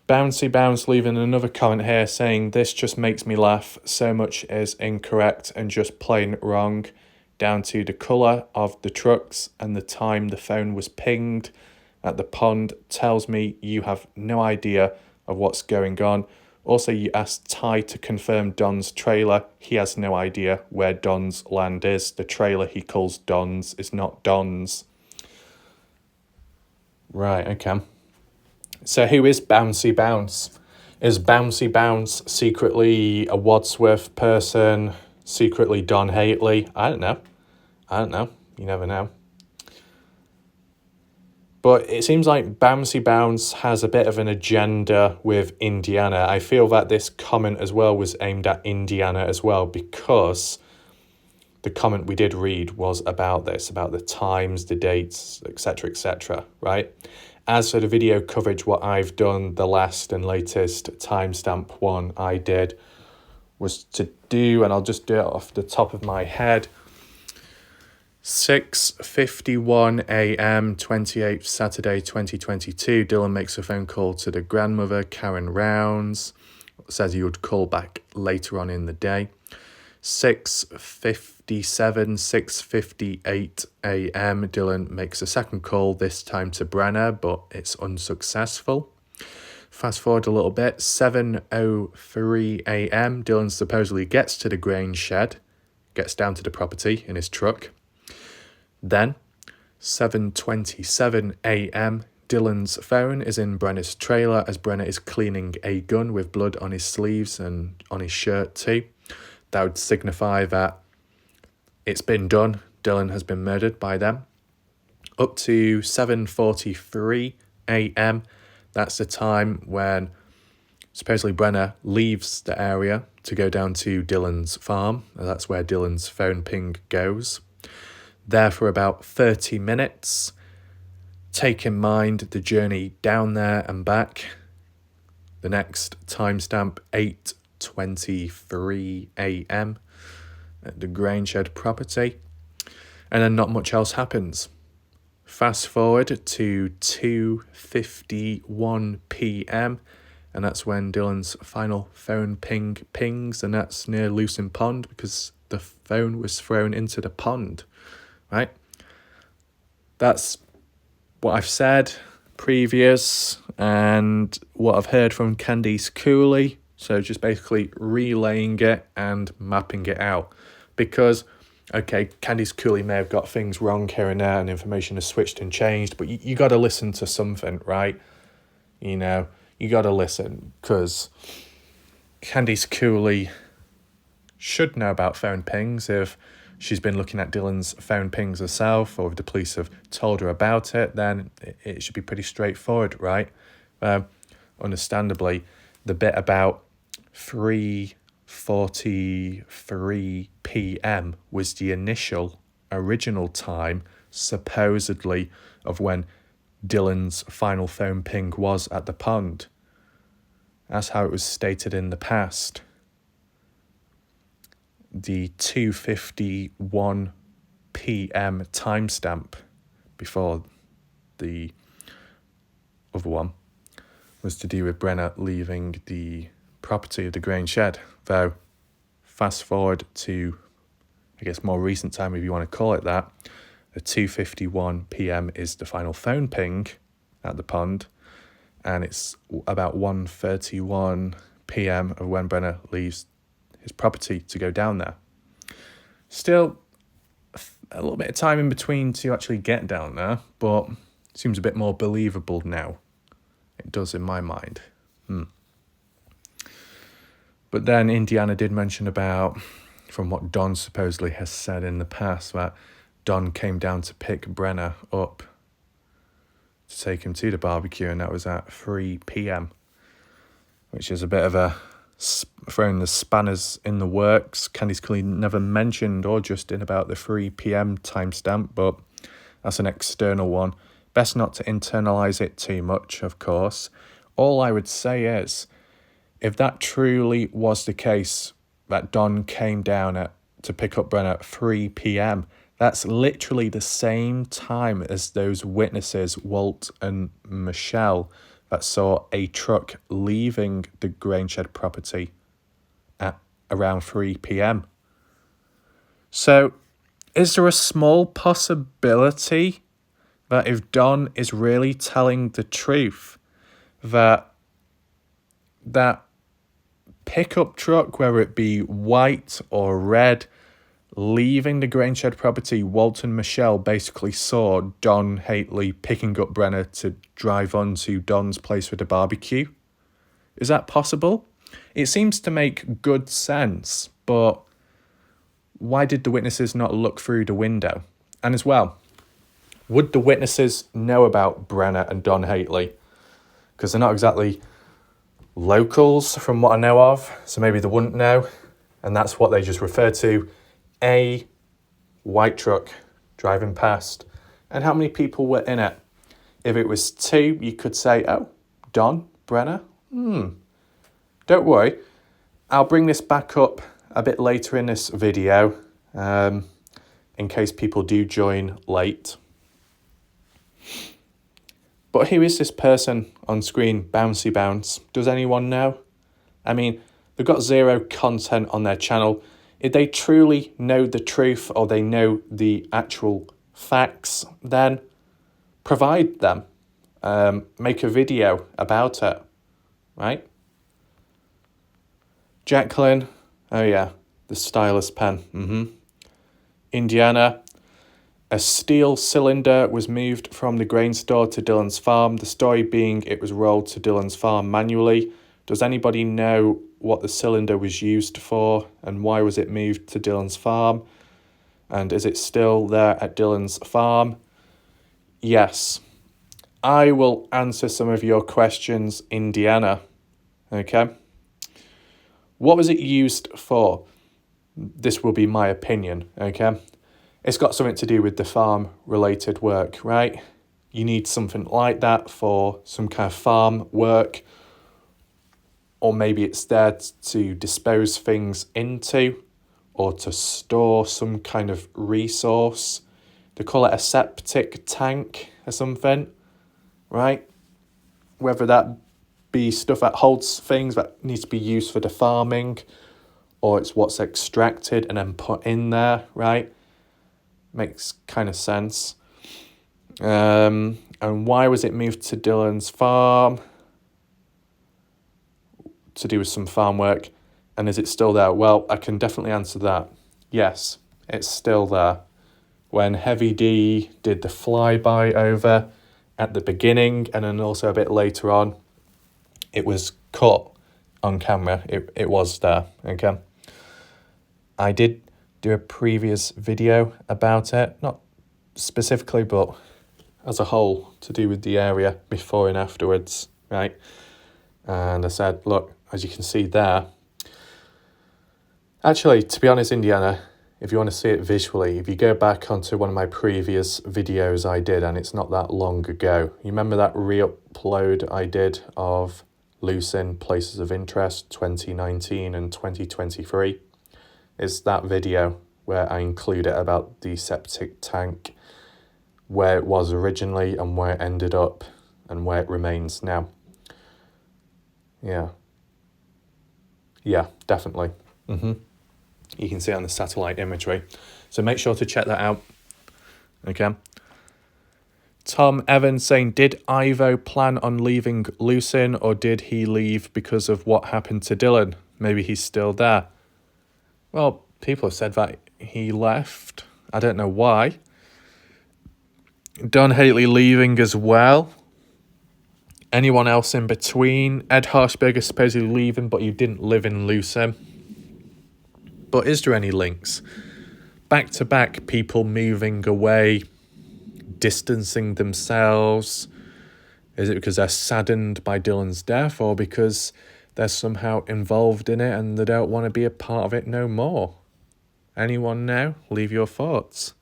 Bouncy Bounce leaving another comment here saying, this just makes me laugh. So much is incorrect and just plain wrong, down to the colour of the trucks and the time the phone was pinged at the pond tells me you have no idea of what's going on. Also, you asked Ty to confirm Don's trailer. He has no idea where Don's land is. The trailer he calls Don's is not Don's. Right, okay. So who is Bouncy Bounce? Is Bouncy Bounce secretly a Wadsworth person? Secretly Don Haley? I don't know. You never know. But it seems like Bouncy Bounce has a bit of an agenda with Indiana. I feel that this comment as well was aimed at Indiana as well, because the comment we did read was about this, about the times, the dates, etc., right? As for the video coverage, what I've done, the last and latest timestamp one I did was to do, and I'll just do it off the top of my head, 6:51 a.m. 28th Saturday 2022. Dylan makes a phone call to the grandmother, Karen Rounds, says he would call back later on in the day. 6:57, 6:58 a.m. Dylan makes a second call, this time to Brenner, but it's unsuccessful. Fast forward a little bit, 7:03 a.m. Dylan supposedly gets to the grain shed, gets down to the property in his truck. Then, 7:27 a.m. Dylan's phone is in Brenner's trailer as Brenner is cleaning a gun with blood on his sleeves and on his shirt too. That would signify that it's been done. Dylan has been murdered by them. Up to 7:43 a.m. That's the time when supposedly Brenner leaves the area to go down to Dylan's farm. That's where Dylan's phone ping goes. There for about 30 minutes. Take in mind the journey down there and back. The next timestamp, 8:23 a.m. at the grain shed property. And then not much else happens. Fast forward to 2:51 p.m. and that's when Dylan's final phone ping pings, and that's near Lucin Pond because the phone was thrown into the pond, right? That's what I've said previous and what I've heard from Candice Cooley. So just basically relaying it and mapping it out. Because, okay, Candice Cooley may have got things wrong here and there and information has switched and changed, but you got to listen to something, right? You know, you got to listen because Candice Cooley should know about phone pings if she's been looking at Dylan's phone pings herself, or if the police have told her about it, then it should be pretty straightforward, right? Understandably, the bit about 3:43 p.m. was the original time, supposedly, of when Dylan's final phone ping was at the pond. That's how it was stated in the past. The 2:51 p.m. timestamp before the other one was to do with Brenner leaving the property of the grain shed. Though, fast forward to, I guess, more recent time, if you want to call it that, the 2:51 p.m. is the final phone ping at the pond, and it's about 1:31 p.m. of when Brenner leaves his property to go down there. Still, a little bit of time in between to actually get down there, but it seems a bit more believable now. It does in my mind. But then Indiana did mention about, from what Don supposedly has said in the past, that Don came down to pick Brenner up to take him to the barbecue, and that was at 3 p.m, which is a bit of a throwing the spanners in the works. Candice Cooley never mentioned or just in about the 3 p.m. timestamp, but that's an external one. Best not to internalise it too much, of course. All I would say is, if that truly was the case, that Don came down to pick up Brenner at 3 p.m, that's literally the same time as those witnesses, Walt and Michelle, that saw a truck leaving the grain shed property at around 3 p.m. So, is there a small possibility that if Don is really telling the truth, that pickup truck, whether it be white or red, leaving the grain shed property, Walt and Michelle basically saw Don Hately picking up Brenner to drive on to Don's place for the barbecue? Is that possible? It seems to make good sense, but why did the witnesses not look through the window? And as well, would the witnesses know about Brenner and Don Hately? Because they're not exactly locals from what I know of, so maybe they wouldn't know, and that's what they just refer to, a white truck driving past. And how many people were in it? If it was 2, you could say, oh, Don, Brenner? Don't worry, I'll bring this back up a bit later in this video, in case people do join late. But who is this person on screen, Bouncy Bounce? Does anyone know? I mean, they've got 0 content on their channel. If they truly know the truth or they know the actual facts, then provide them. Make a video about it, right? Jacqueline, oh yeah, the stylus pen. Indiana, a steel cylinder was moved from the grain store to Dylan's farm. The story being it was rolled to Dylan's farm manually. Does anybody know what the cylinder was used for and why was it moved to Dylan's farm? And is it still there at Dylan's farm? Yes. I will answer some of your questions, Indiana. Okay. What was it used for? This will be my opinion, okay? It's got something to do with the farm-related work, right? You need something like that for some kind of farm work, or maybe it's there to dispose things into, or to store some kind of resource. They call it a septic tank or something, right? Whether that be stuff that holds things that needs to be used for the farming, or it's what's extracted and then put in there, right? Makes kind of sense. And why was it moved to Dylan's farm? To do with some farm work. And is it still there? Well, I can definitely answer that. Yes, it's still there. When Heavy D did the flyby over at the beginning and then also a bit later on, it was caught on camera. It was there, okay? I did do a previous video about it, not specifically, but as a whole, to do with the area before and afterwards, right? And I said, look, as you can see there, actually, to be honest, Indiana, if you want to see it visually, if you go back onto one of my previous videos I did, and it's not that long ago, you remember that re-upload I did of Lucin Places of Interest 2019 and 2023? It's that video where I include it about the septic tank, where it was originally and where it ended up and where it remains now. Yeah, definitely. You can see it on the satellite imagery. So make sure to check that out. Okay. Tom Evans saying, did Ivo plan on leaving Lucin or did he leave because of what happened to Dylan? Maybe he's still there. Well, people have said that he left. I don't know why. Don Haley leaving as well. Anyone else in between? Ed Harshberger supposedly leaving, but you didn't live in Lucin. But is there any links? Back-to-back people moving away, distancing themselves. Is it because they're saddened by Dylan's death or because they're somehow involved in it and they don't want to be a part of it no more? Anyone know? Leave your thoughts.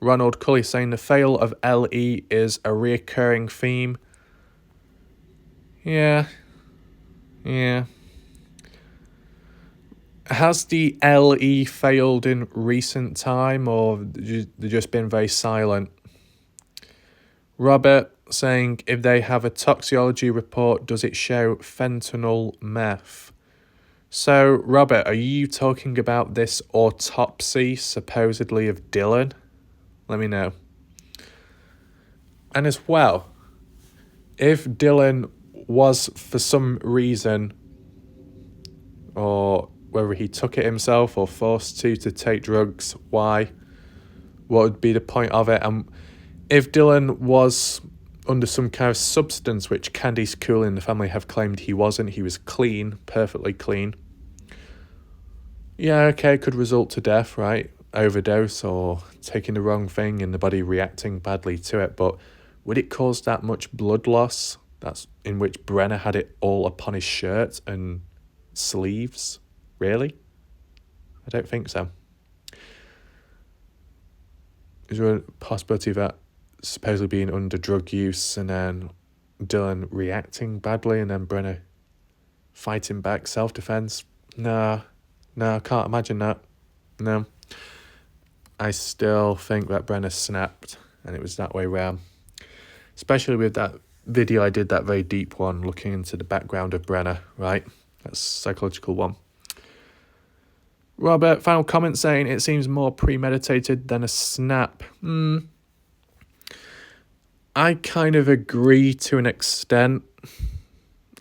Ronald Cully saying the fail of LE is a reoccurring theme. Yeah. Has the LE failed in recent time or they've just been very silent? Robert saying, if they have a toxicology report, does it show fentanyl meth? So, Robert, are you talking about this autopsy, supposedly, of Dylan? Let me know. And as well, if Dylan was, for some reason, or whether he took it himself or forced to take drugs, why? What would be the point of it? And if Dylan was under some kind of substance, which Candice Cooley and the family have claimed he wasn't, he was clean, perfectly clean. Yeah, okay, could result to death, right? Overdose or taking the wrong thing and the body reacting badly to it. But would it cause that much blood loss? That's in which Brenner had it all upon his shirt and sleeves? Really? I don't think so. Is there a possibility of that supposedly being under drug use and then Dylan reacting badly and then Brenner fighting back, self-defense? No, I can't imagine that. No. I still think that Brenner snapped and it was that way round. Especially with that video I did, that very deep one, looking into the background of Brenner, right? That psychological one. Robert, final comment saying it seems more premeditated than a snap. I kind of agree to an extent.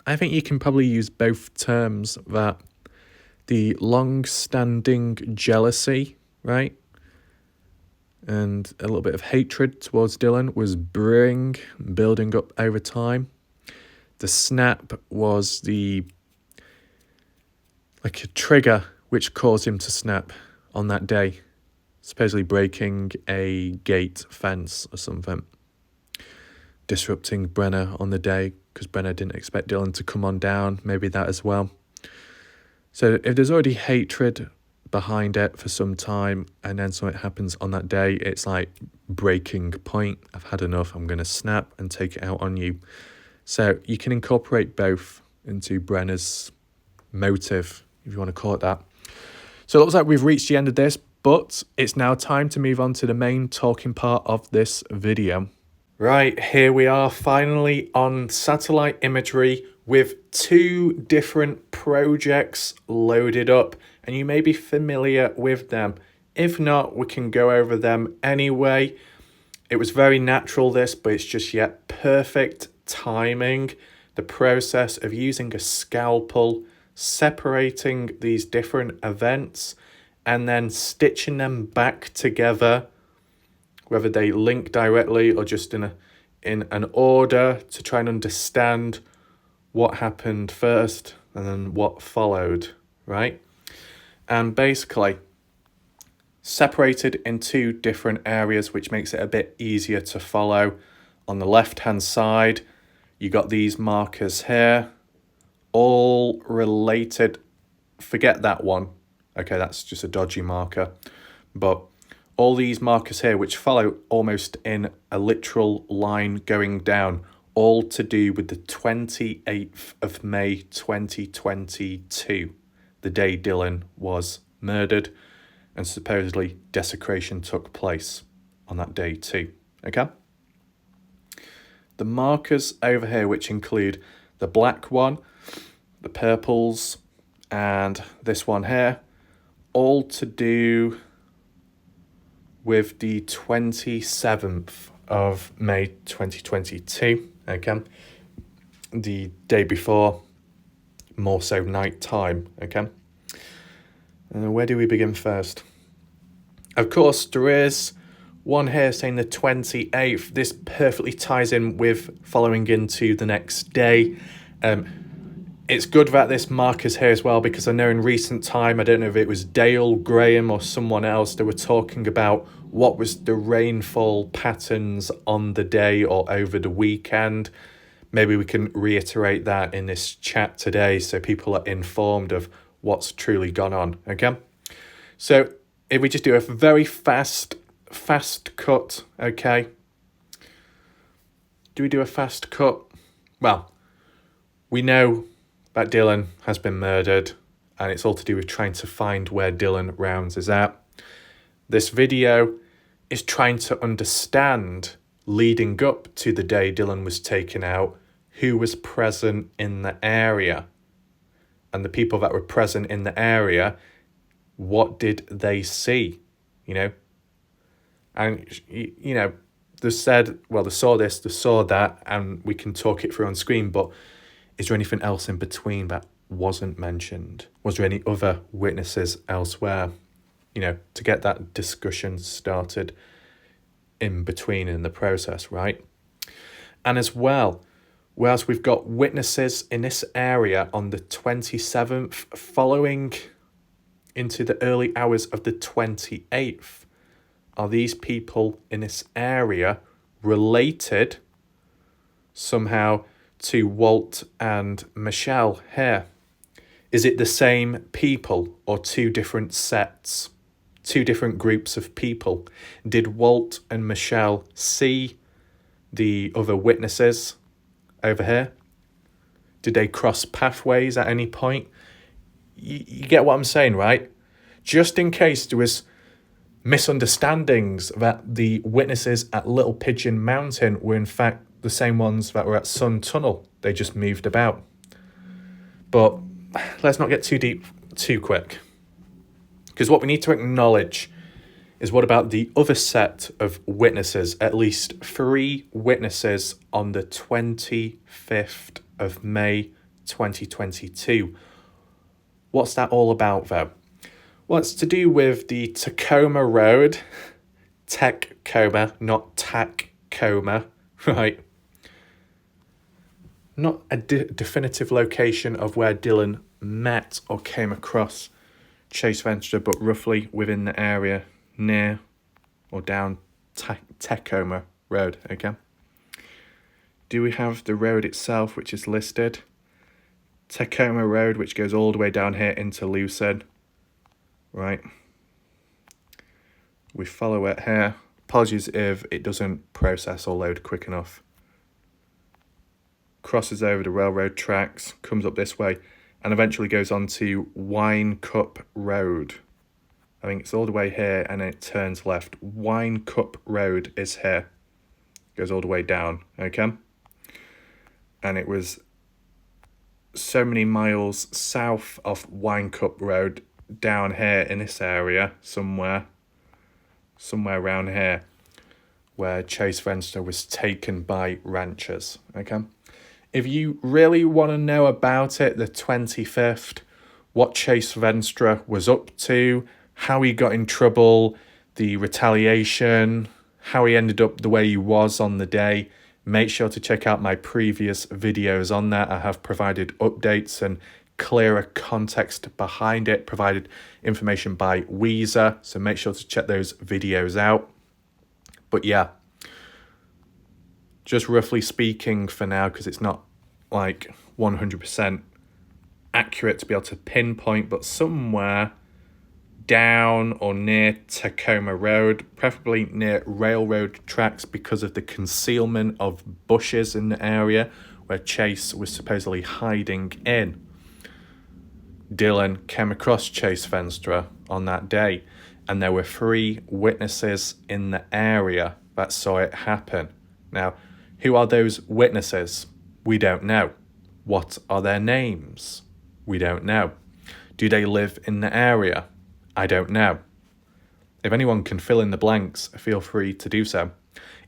I think you can probably use both terms, that the long-standing jealousy, right, and a little bit of hatred towards Dylan was building up over time. The snap was like a trigger which caused him to snap on that day, supposedly breaking a gate fence or something, disrupting Brenner on the day because Brenner didn't expect Dylan to come on down, maybe that as well. So if there's already hatred behind it for some time and then something happens on that day, it's like breaking point. I've had enough, I'm going to snap and take it out on you. So you can incorporate both into Brenner's motive, if you want to call it that. So it looks like we've reached the end of this, but it's now time to move on to the main talking part of this video. Right, here we are finally on satellite imagery with 2 different projects loaded up, and you may be familiar with them. If not, we can go over them anyway. It was very natural this, but it's just yet perfect timing. The process of using a scalpel, separating these different events, and then stitching them back together, whether they link directly or just in an order, to try and understand what happened first and then what followed, right? And basically separated in 2 different areas, which makes it a bit easier to follow. On the left-hand side, you got these markers here, all related. Forget that one. Okay, that's just a dodgy marker. But all these markers here, which follow almost in a literal line going down, all to do with the 28th of May 2022, the day Dylan was murdered, and supposedly desecration took place on that day too, okay? The markers over here, which include the black one, the purples, and this one here, all to do with the 27th of May 2022, okay? The day before, more so night time, okay? Where do we begin first? Of course, there is one here saying the 28th. This perfectly ties in with following into the next day. It's good that this marker's here as well, because I know in recent time, I don't know if it was Dale, Graham or someone else, they were talking about what was the rainfall patterns on the day or over the weekend. Maybe we can reiterate that in this chat today so people are informed of what's truly gone on, okay? So if we just do a very fast cut, okay? Do we do a fast cut? Well, we know that Dylan has been murdered, and it's all to do with trying to find where Dylan Rounds is at. This video is trying to understand, leading up to the day Dylan was taken out, who was present in the area. And the people that were present in the area, what did they see, you know? And, you know, they said, well, they saw this, they saw that, and we can talk it through on screen, but is there anything else in between that wasn't mentioned? Was there any other witnesses elsewhere? You know, to get that discussion started in between in the process, right? And as well, whilst we've got witnesses in this area on the 27th, following into the early hours of the 28th, are these people in this area related somehow to Walt and Michelle here? Is it the same people or 2 different sets, 2 different groups of people? Did Walt and Michelle see the other witnesses over here? Did they cross pathways at any point? You get what I'm saying, right? Just in case there was misunderstandings that the witnesses at Little Pigeon Mountain were in fact the same ones that were at Sun Tunnel. They just moved about. But let's not get too deep too quick. Because what we need to acknowledge is what about the other set of witnesses, at least 3 witnesses on the 25th of May 2022. What's that all about though? Well, it's to do with the Tacoma Road, Tacoma, not Tacoma, right? Not a definitive location of where Dylan met or came across Chase Venstre, but roughly within the area near or down Tacoma Road again. Do we have the road itself, which is listed? Tacoma Road, which goes all the way down here into Lucin. Right. We follow it here. Apologies if it doesn't process or load quick enough. Crosses over the railroad tracks, comes up this way, and eventually goes on to Wine Cup Road. I think it's all the way here and it turns left. Wine Cup Road is here. Goes all the way down, okay? And it was so many miles south of Wine Cup Road down here in this area, somewhere around here, where Chase Venstre was taken by ranchers, okay? If you really want to know about it, the 25th, what Chase Venstre was up to, how he got in trouble, the retaliation, how he ended up the way he was on the day, make sure to check out my previous videos on that. I have provided updates and clearer context behind it, provided information by Weezer, so make sure to check those videos out. But yeah, just roughly speaking for now, because it's not like 100% accurate to be able to pinpoint, but somewhere down or near Tacoma Road, preferably near railroad tracks because of the concealment of bushes in the area where Chase was supposedly hiding in. Dylan came across Chase Venstre on that day, and there were 3 witnesses in the area that saw it happen. Now, who are those witnesses? We don't know. What are their names? We don't know. Do they live in the area? I don't know. If anyone can fill in the blanks, feel free to do so.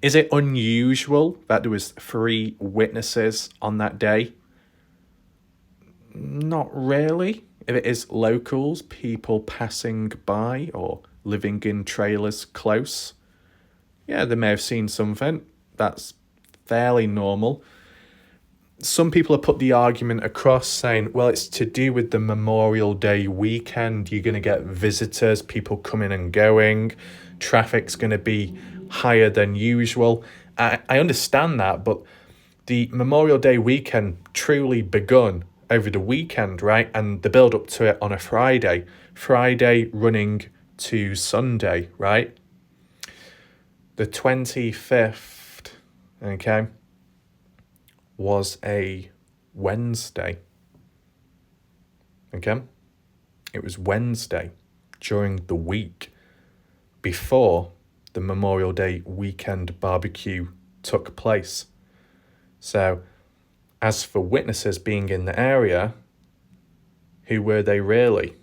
Is it unusual that there was 3 witnesses on that day? Not really. If it is locals, people passing by or living in trailers close, yeah, they may have seen something. That's fairly normal. Some people have put the argument across saying, well, it's to do with the Memorial Day weekend. You're going to get visitors, people coming and going. Traffic's going to be higher than usual. I understand that, but the Memorial Day weekend truly begun over the weekend, right? And the build up to it on a Friday running to Sunday, right? The 25th, okay, was a Wednesday, okay? It was Wednesday during the week before the Memorial Day weekend barbecue took place. So, as for witnesses being in the area, who were they really?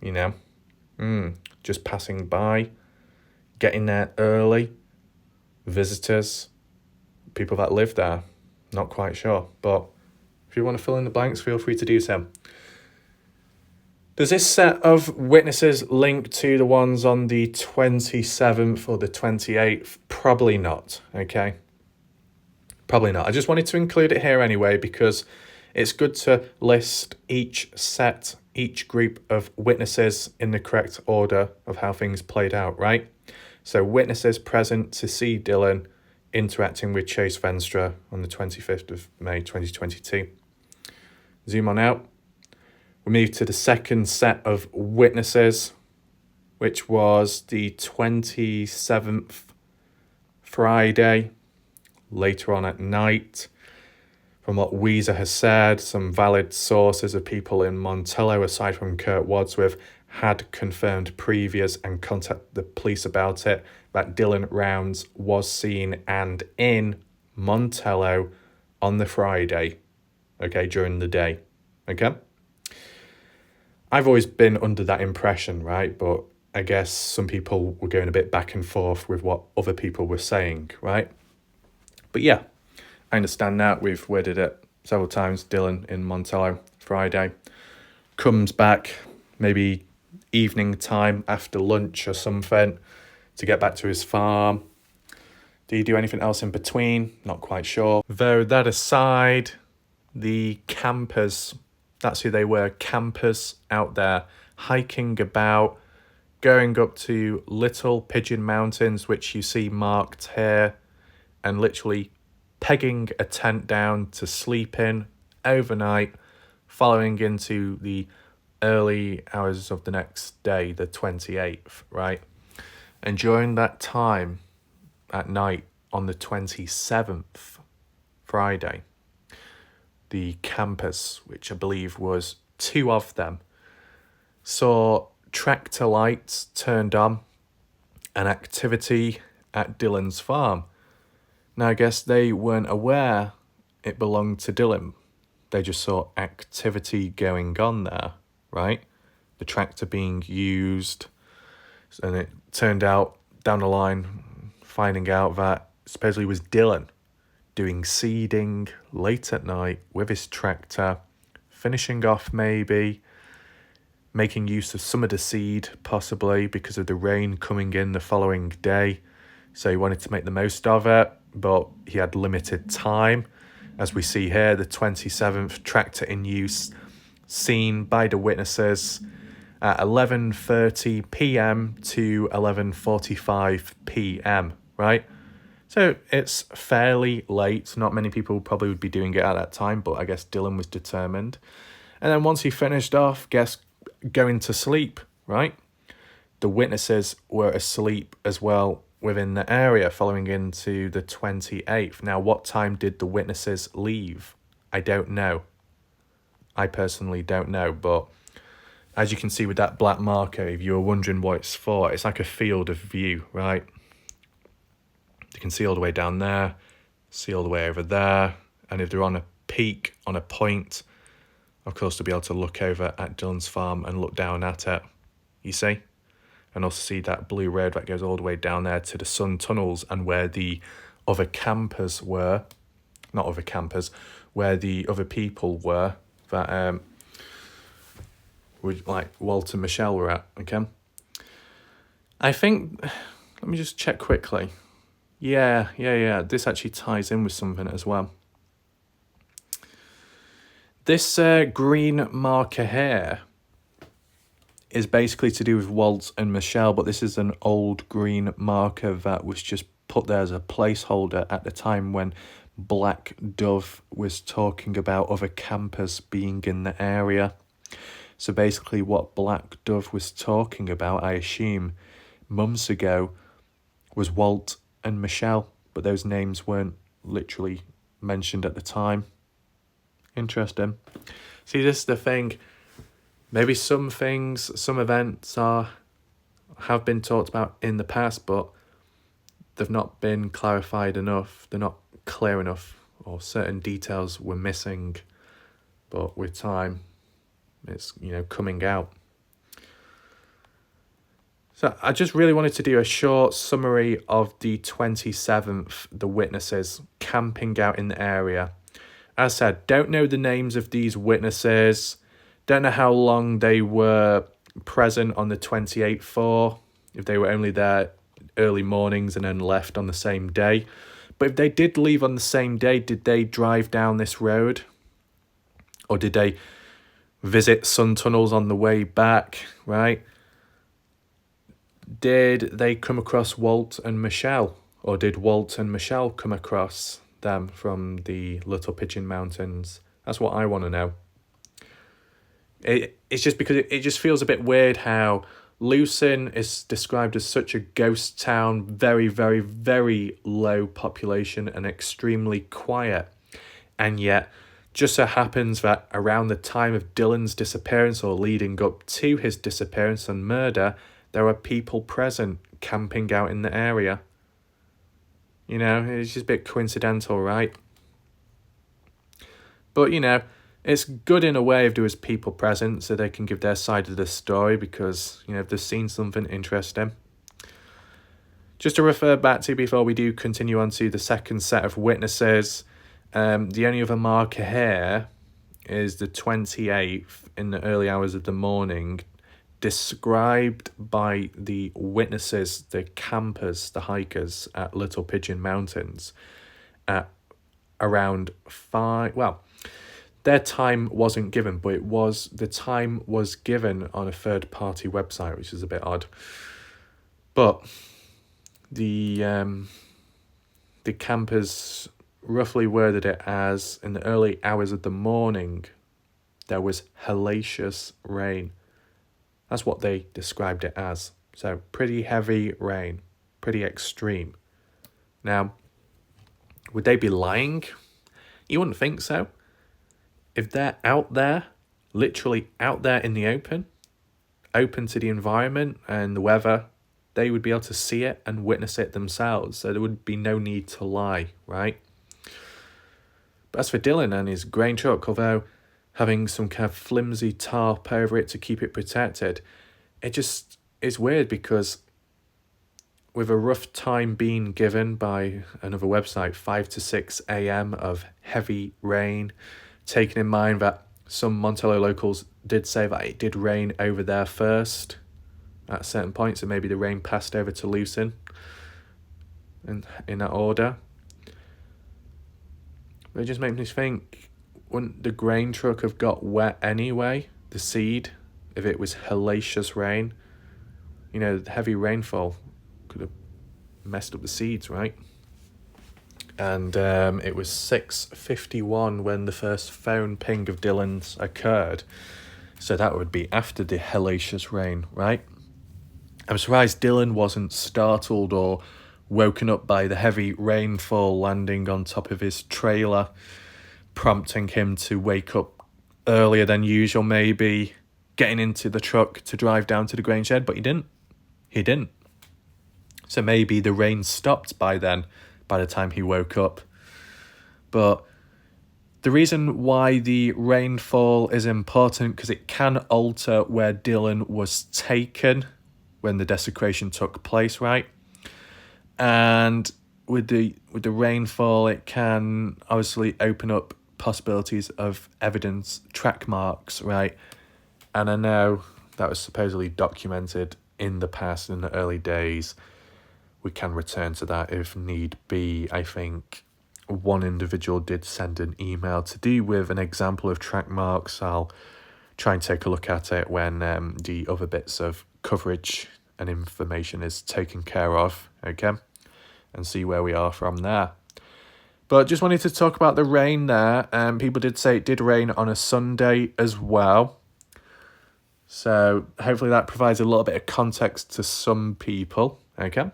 You know, just passing by, getting there early, visitors, people that live there, not quite sure. But if you want to fill in the blanks, feel free to do so. Does this set of witnesses link to the ones on the 27th or the 28th? Probably not, okay? Probably not. I just wanted to include it here anyway because it's good to list each group of witnesses in the correct order of how things played out, right? So witnesses present to see Dylan interacting with Chase Venstre on the 25th of May 2022. Zoom on out. We move to the second set of witnesses, which was the 27th Friday, later on at night. From what Weezer has said, some valid sources of people in Montello, aside from Kurt Wadsworth, had confirmed previous and contacted the police about it, that Dylan Rounds was seen and in Montello on the Friday, okay, during the day, okay? I've always been under that impression, right? But I guess some people were going a bit back and forth with what other people were saying, right? But yeah, I understand now. We've worded it several times. Dylan in Montello Friday comes back maybe evening time after lunch or something to get back to his farm. Do you do anything else in between? Not quite sure. Though that aside, the campers, that's who they were, campers out there hiking about, going up to Little Pigeon Mountains, which you see marked here, and literally pegging a tent down to sleep in overnight, following into the early hours of the next day, the 28th, right? And during that time at night on the 27th, Friday, the campers, which I believe was 2 of them, saw tractor lights turned on and activity at Dylan's farm. Now, I guess they weren't aware it belonged to Dylan. They just saw activity going on there, right? The tractor being used, and it turned out down the line, finding out that supposedly was Dylan doing seeding late at night with his tractor, finishing off maybe, making use of some of the seed possibly because of the rain coming in the following day. So he wanted to make the most of it, but he had limited time. As we see here, the 27th, tractor in use, seen by the witnesses at 11:30 p.m. to 11:45 p.m., right? So it's fairly late. Not many people probably would be doing it at that time, but I guess Dylan was determined. And then once he finished off, guess going to sleep, right? The witnesses were asleep as well within the area following into the 28th. Now, what time did the witnesses leave? I don't know. I personally don't know, but as you can see with that black marker, if you were wondering what it's for, it's like a field of view, right? You can see all the way down there, see all the way over there, and if they're on a peak, on a point, of course they'll be able to look over at Dylan's farm and look down at it, you see? And also see that blue road that goes all the way down there to the sun tunnels and where the other campers were, not other campers, where the other people were that like Walt and Michelle were at, okay? I think, let me just check quickly. Yeah, this actually ties in with something as well. This green marker here is basically to do with Walt and Michelle, but this is an old green marker that was just put there as a placeholder at the time when Black Dove was talking about other campers being in the area. So basically what Black Dove was talking about, I assume, months ago, was Walt and Michelle, but those names weren't literally mentioned at the time. Interesting. See, this is the thing. Maybe some things, some events have been talked about in the past, but they've not been clarified enough. They're not clear enough, or certain details were missing. But with time, it's, coming out. So I just really wanted to do a short summary of the 27th, the witnesses camping out in the area. As I said, don't know the names of these witnesses. Don't know how long they were present on the 28th for, if they were only there early mornings and then left on the same day. But if they did leave on the same day, did they drive down this road? Or did they visit sun tunnels on the way back, right? Did they come across Walt and Michelle? Or did Walt and Michelle come across them from the Little Pigeon Mountains? That's what I want to know. It's just because it just feels a bit weird how Lucin is described as such a ghost town, very, very, very low population and extremely quiet. And yet, just so happens that around the time of Dylan's disappearance or leading up to his disappearance and murder, there are people present camping out in the area. It's just a bit coincidental, right? But, It's good in a way if there was people present so they can give their side of the story because, if they've seen something interesting. Just to refer back to before we do continue on to the second set of witnesses, the only other marker here is the 28th in the early hours of the morning, described by the witnesses, the campers, the hikers at Little Pigeon Mountains at around 5, well, their time wasn't given, but the time was given on a third-party website, which is a bit odd. But the campers roughly worded it as, in the early hours of the morning, there was hellacious rain. That's what they described it as. So pretty heavy rain, pretty extreme. Now, would they be lying? You wouldn't think so. If they're out there, literally out there in the open to the environment and the weather, they would be able to see it and witness it themselves. So there would be no need to lie, right? But as for Dylan and his grain truck, although having some kind of flimsy tarp over it to keep it protected, it just is weird because with a rough time being given by another website, 5 to 6 a.m. of heavy rain, taking in mind that some Montello locals did say that it did rain over there first at certain points, so maybe the rain passed over to Lucin in that order. It just makes me think, wouldn't the grain truck have got wet anyway, the seed, if it was hellacious rain? The heavy rainfall could have messed up the seeds, right? And it was 6:51 when the first phone ping of Dylan's occurred. So that would be after the hellacious rain, right? I'm surprised Dylan wasn't startled or woken up by the heavy rainfall landing on top of his trailer, prompting him to wake up earlier than usual, maybe getting into the truck to drive down to the grain shed, but he didn't. So maybe the rain stopped by then, by the time he woke up. But the reason why the rainfall is important, because it can alter where Dylan was taken when the desecration took place, right? And with the rainfall, it can obviously open up possibilities of evidence, track marks, right? And I know that was supposedly documented in the past, in the early days. We can return to that if need be. I think one individual did send an email to do with an example of track marks. I'll try and take a look at it when the other bits of coverage and information is taken care of, okay? And see where we are from there. But just wanted to talk about the rain there. People did say it did rain on a Sunday as well. So hopefully that provides a little bit of context to some people, okay?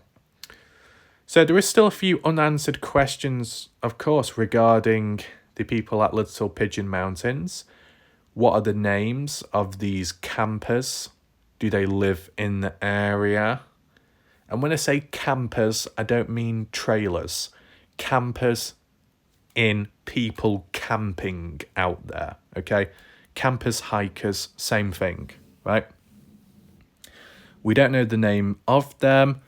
So there is still a few unanswered questions, of course, regarding the people at Little Pigeon Mountains. What are the names of these campers? Do they live in the area? And when I say campers, I don't mean trailers. Campers in people camping out there, okay? Campers, hikers, same thing, right? We don't know the name of them,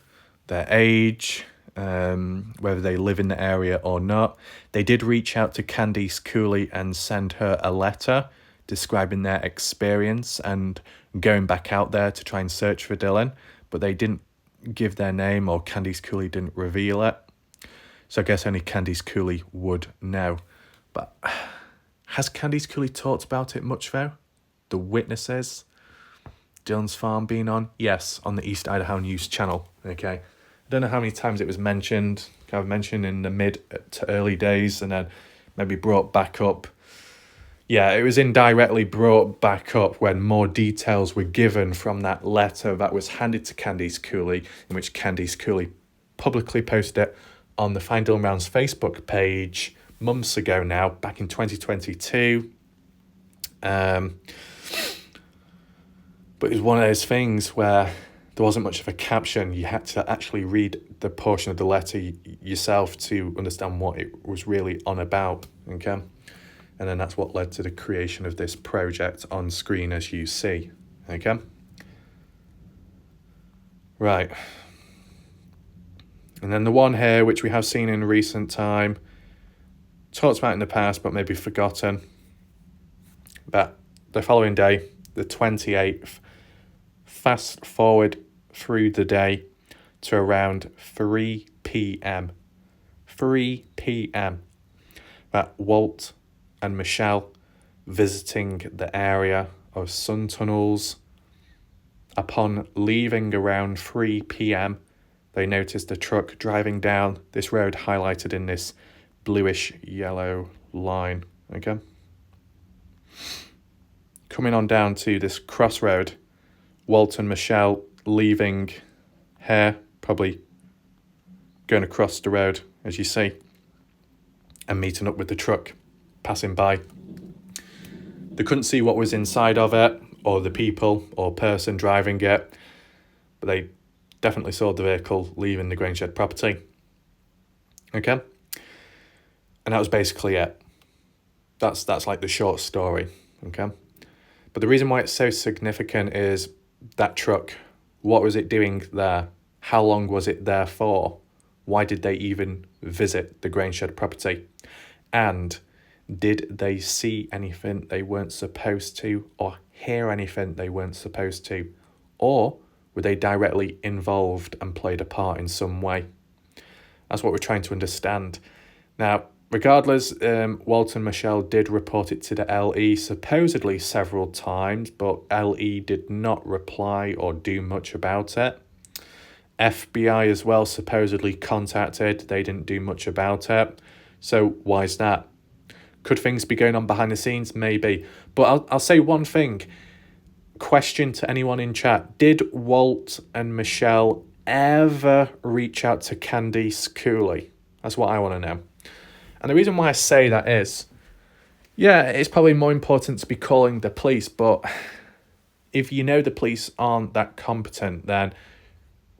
their age, whether they live in the area or not. They did reach out to Candice Cooley and send her a letter describing their experience and going back out there to try and search for Dylan, but they didn't give their name, or Candice Cooley didn't reveal it. So I guess only Candice Cooley would know. But has Candice Cooley talked about it much though? The witnesses? Dylan's farm being on? Yes, on the East Idaho News channel, okay? I don't know how many times it was mentioned, kind of mentioned in the mid to early days and then maybe brought back up. Yeah, it was indirectly brought back up when more details were given from that letter that was handed to Candice Cooley, in which Candice Cooley publicly posted it on the Find Dylan Rounds Facebook page months ago now, back in 2022. But it was one of those things where there wasn't much of a caption. You had to actually read the portion of the letter yourself to understand what it was really on about, okay? And then that's what led to the creation of this project on screen, as you see. Okay? Right. And then the one here, which we have seen in recent time, talked about in the past, but maybe forgotten. But the following day, the 28th, fast forward through the day to around 3 p.m. 3 p.m. That Walt and Michelle visiting the area of sun tunnels. Upon leaving around 3 p.m, they noticed a truck driving down this road highlighted in this bluish yellow line. Okay. Coming on down to this crossroad, Walt and Michelle leaving here, probably going across the road, as you see, and meeting up with the truck passing by. They couldn't see what was inside of it, or the people or person driving it, but they definitely saw the vehicle leaving the Grangeshed property. Okay? And that was basically it. That's like the short story. Okay? But the reason why it's so significant is that truck. What was it doing there? How long was it there for? Why did they even visit the Grangeshed property? And did they see anything they weren't supposed to, or hear anything they weren't supposed to? Or were they directly involved and played a part in some way? That's what we're trying to understand. Now, regardless, Walt and Michelle did report it to the LE supposedly several times, but LE did not reply or do much about it. FBI as well supposedly contacted. They didn't do much about it. So why is that? Could things be going on behind the scenes? Maybe. But I'll say one thing. Question to anyone in chat. Did Walt and Michelle ever reach out to Candice Cooley? That's what I want to know. And the reason why I say that is, yeah, it's probably more important to be calling the police, but if you know the police aren't that competent, then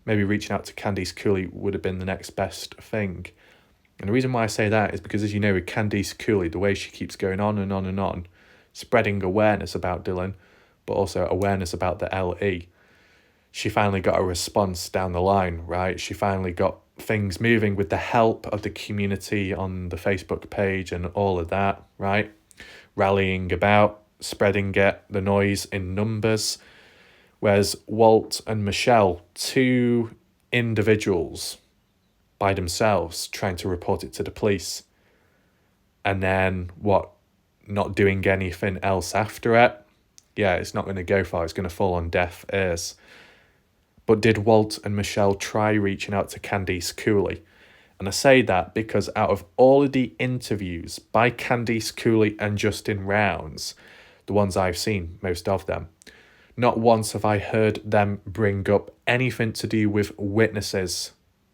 maybe reaching out to Candice Cooley would have been the next best thing. And the reason why I say that is because, as you know, with Candice Cooley, the way she keeps going on and on and on, spreading awareness about Dylan, but also awareness about the LE, she finally got a response down the line, right? She finally got things moving with the help of the community on the Facebook page and all of that, right? Rallying about, spreading it, the noise in numbers. Whereas Walt and Michelle, two individuals by themselves trying to report it to the police, and then not doing anything else after it, yeah, it's not going to go far. It's going to fall on deaf ears. But did Walt and Michelle try reaching out to Candice Cooley? And I say that because out of all of the interviews by Candice Cooley and Justin Rounds, the ones I've seen, most of them, not once have I heard them bring up anything to do with witnesses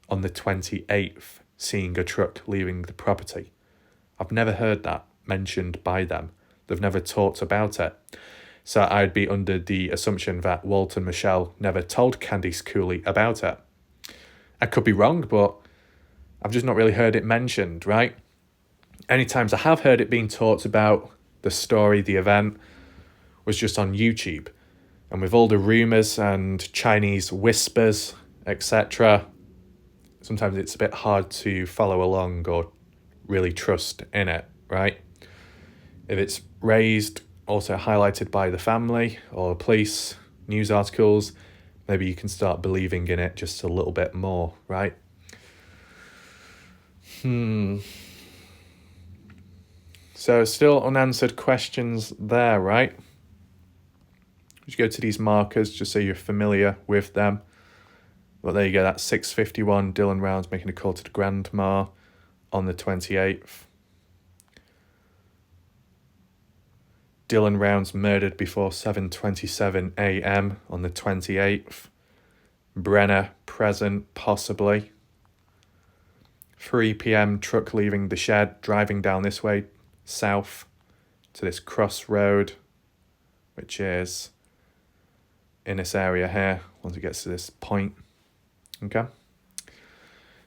on the 28th seeing a truck leaving the property. I've never heard that mentioned by them. They've never talked about it. So I'd be under the assumption that Walt and Michelle never told Candice Cooley about it. I could be wrong, but I've just not really heard it mentioned, right? Any times I have heard it being talked about, the story, the event, was just on YouTube. And with all the rumours and Chinese whispers, etc., sometimes it's a bit hard to follow along or really trust in it, right? If it's raised, also highlighted by the family or police, news articles, maybe you can start believing in it just a little bit more, right? So still unanswered questions there, right? Just go to these markers just so you're familiar with them. But there you go, that's 6:51, Dylan Rounds making a call to the grandma on the 28th. Dylan Rounds murdered before 7:27 a.m. on the 28th. Brenner present, possibly. 3 p.m, truck leaving the shed, driving down this way, south, to this crossroad, which is in this area here, once it gets to this point. Okay?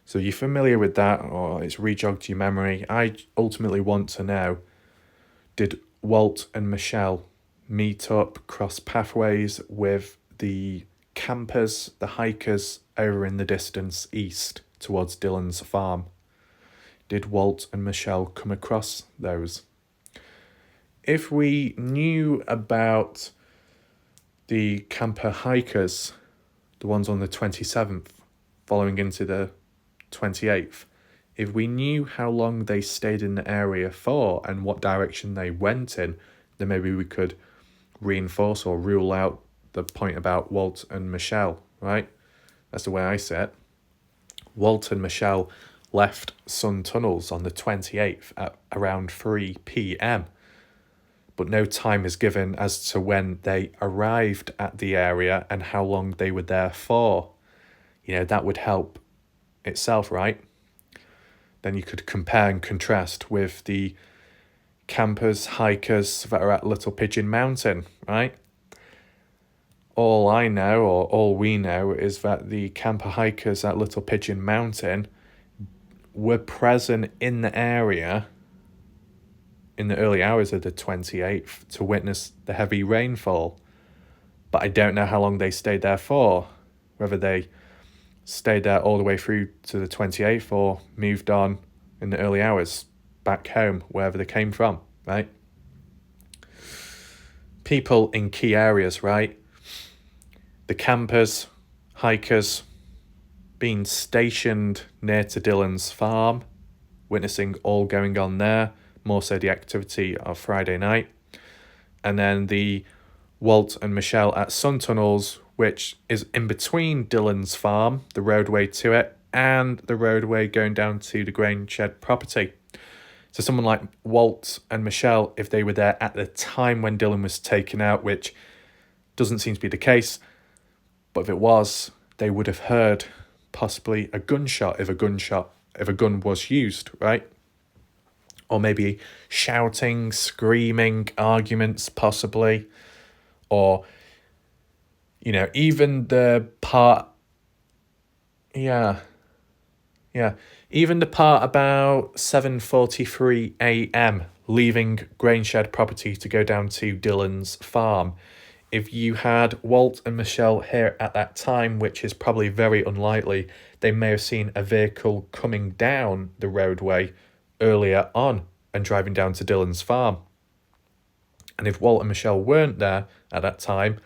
So you're familiar with that, or it's rejogged your memory. I ultimately want to know, Did Walt and Michelle meet up, cross pathways with the campers, the hikers over in the distance east towards Dylan's farm? Did Walt and Michelle come across those? If we knew about the camper hikers, the ones on the 27th, following into the 28th, if we knew how long they stayed in the area for and what direction they went in, then maybe we could reinforce or rule out the point about Walt and Michelle, right? That's the way I see it. Walt and Michelle left Sun Tunnels on the 28th at around 3 p.m, but no time is given as to when they arrived at the area and how long they were there for. That would help itself, right? Then you could compare and contrast with the campers, hikers that are at Little Pigeon Mountain, right? All I know, or all we know, is that the camper hikers at Little Pigeon Mountain were present in the area in the early hours of the 28th to witness the heavy rainfall. But I don't know how long they stayed there for, whether they stayed there all the way through to the 28th or moved on in the early hours back home, wherever they came from, right? People in key areas, right? The campers, hikers, being stationed near to Dylan's farm, witnessing all going on there, more so the activity of Friday night. And then the Walt and Michelle at Sun Tunnels, which is in between Dylan's farm, the roadway to it, and the roadway going down to the grain shed property. So someone like Walt and Michelle, if they were there at the time when Dylan was taken out, which doesn't seem to be the case, but if it was, they would have heard possibly a gunshot if a gun was used, right? Or maybe shouting, screaming, arguments possibly, or even the part even the part about 7:43 a.m. leaving Grainshed property to go down to Dylan's farm. If you had Walt and Michelle here at that time, which is probably very unlikely, they may have seen a vehicle coming down the roadway earlier on and driving down to Dylan's farm. And if Walt and Michelle weren't there at that time,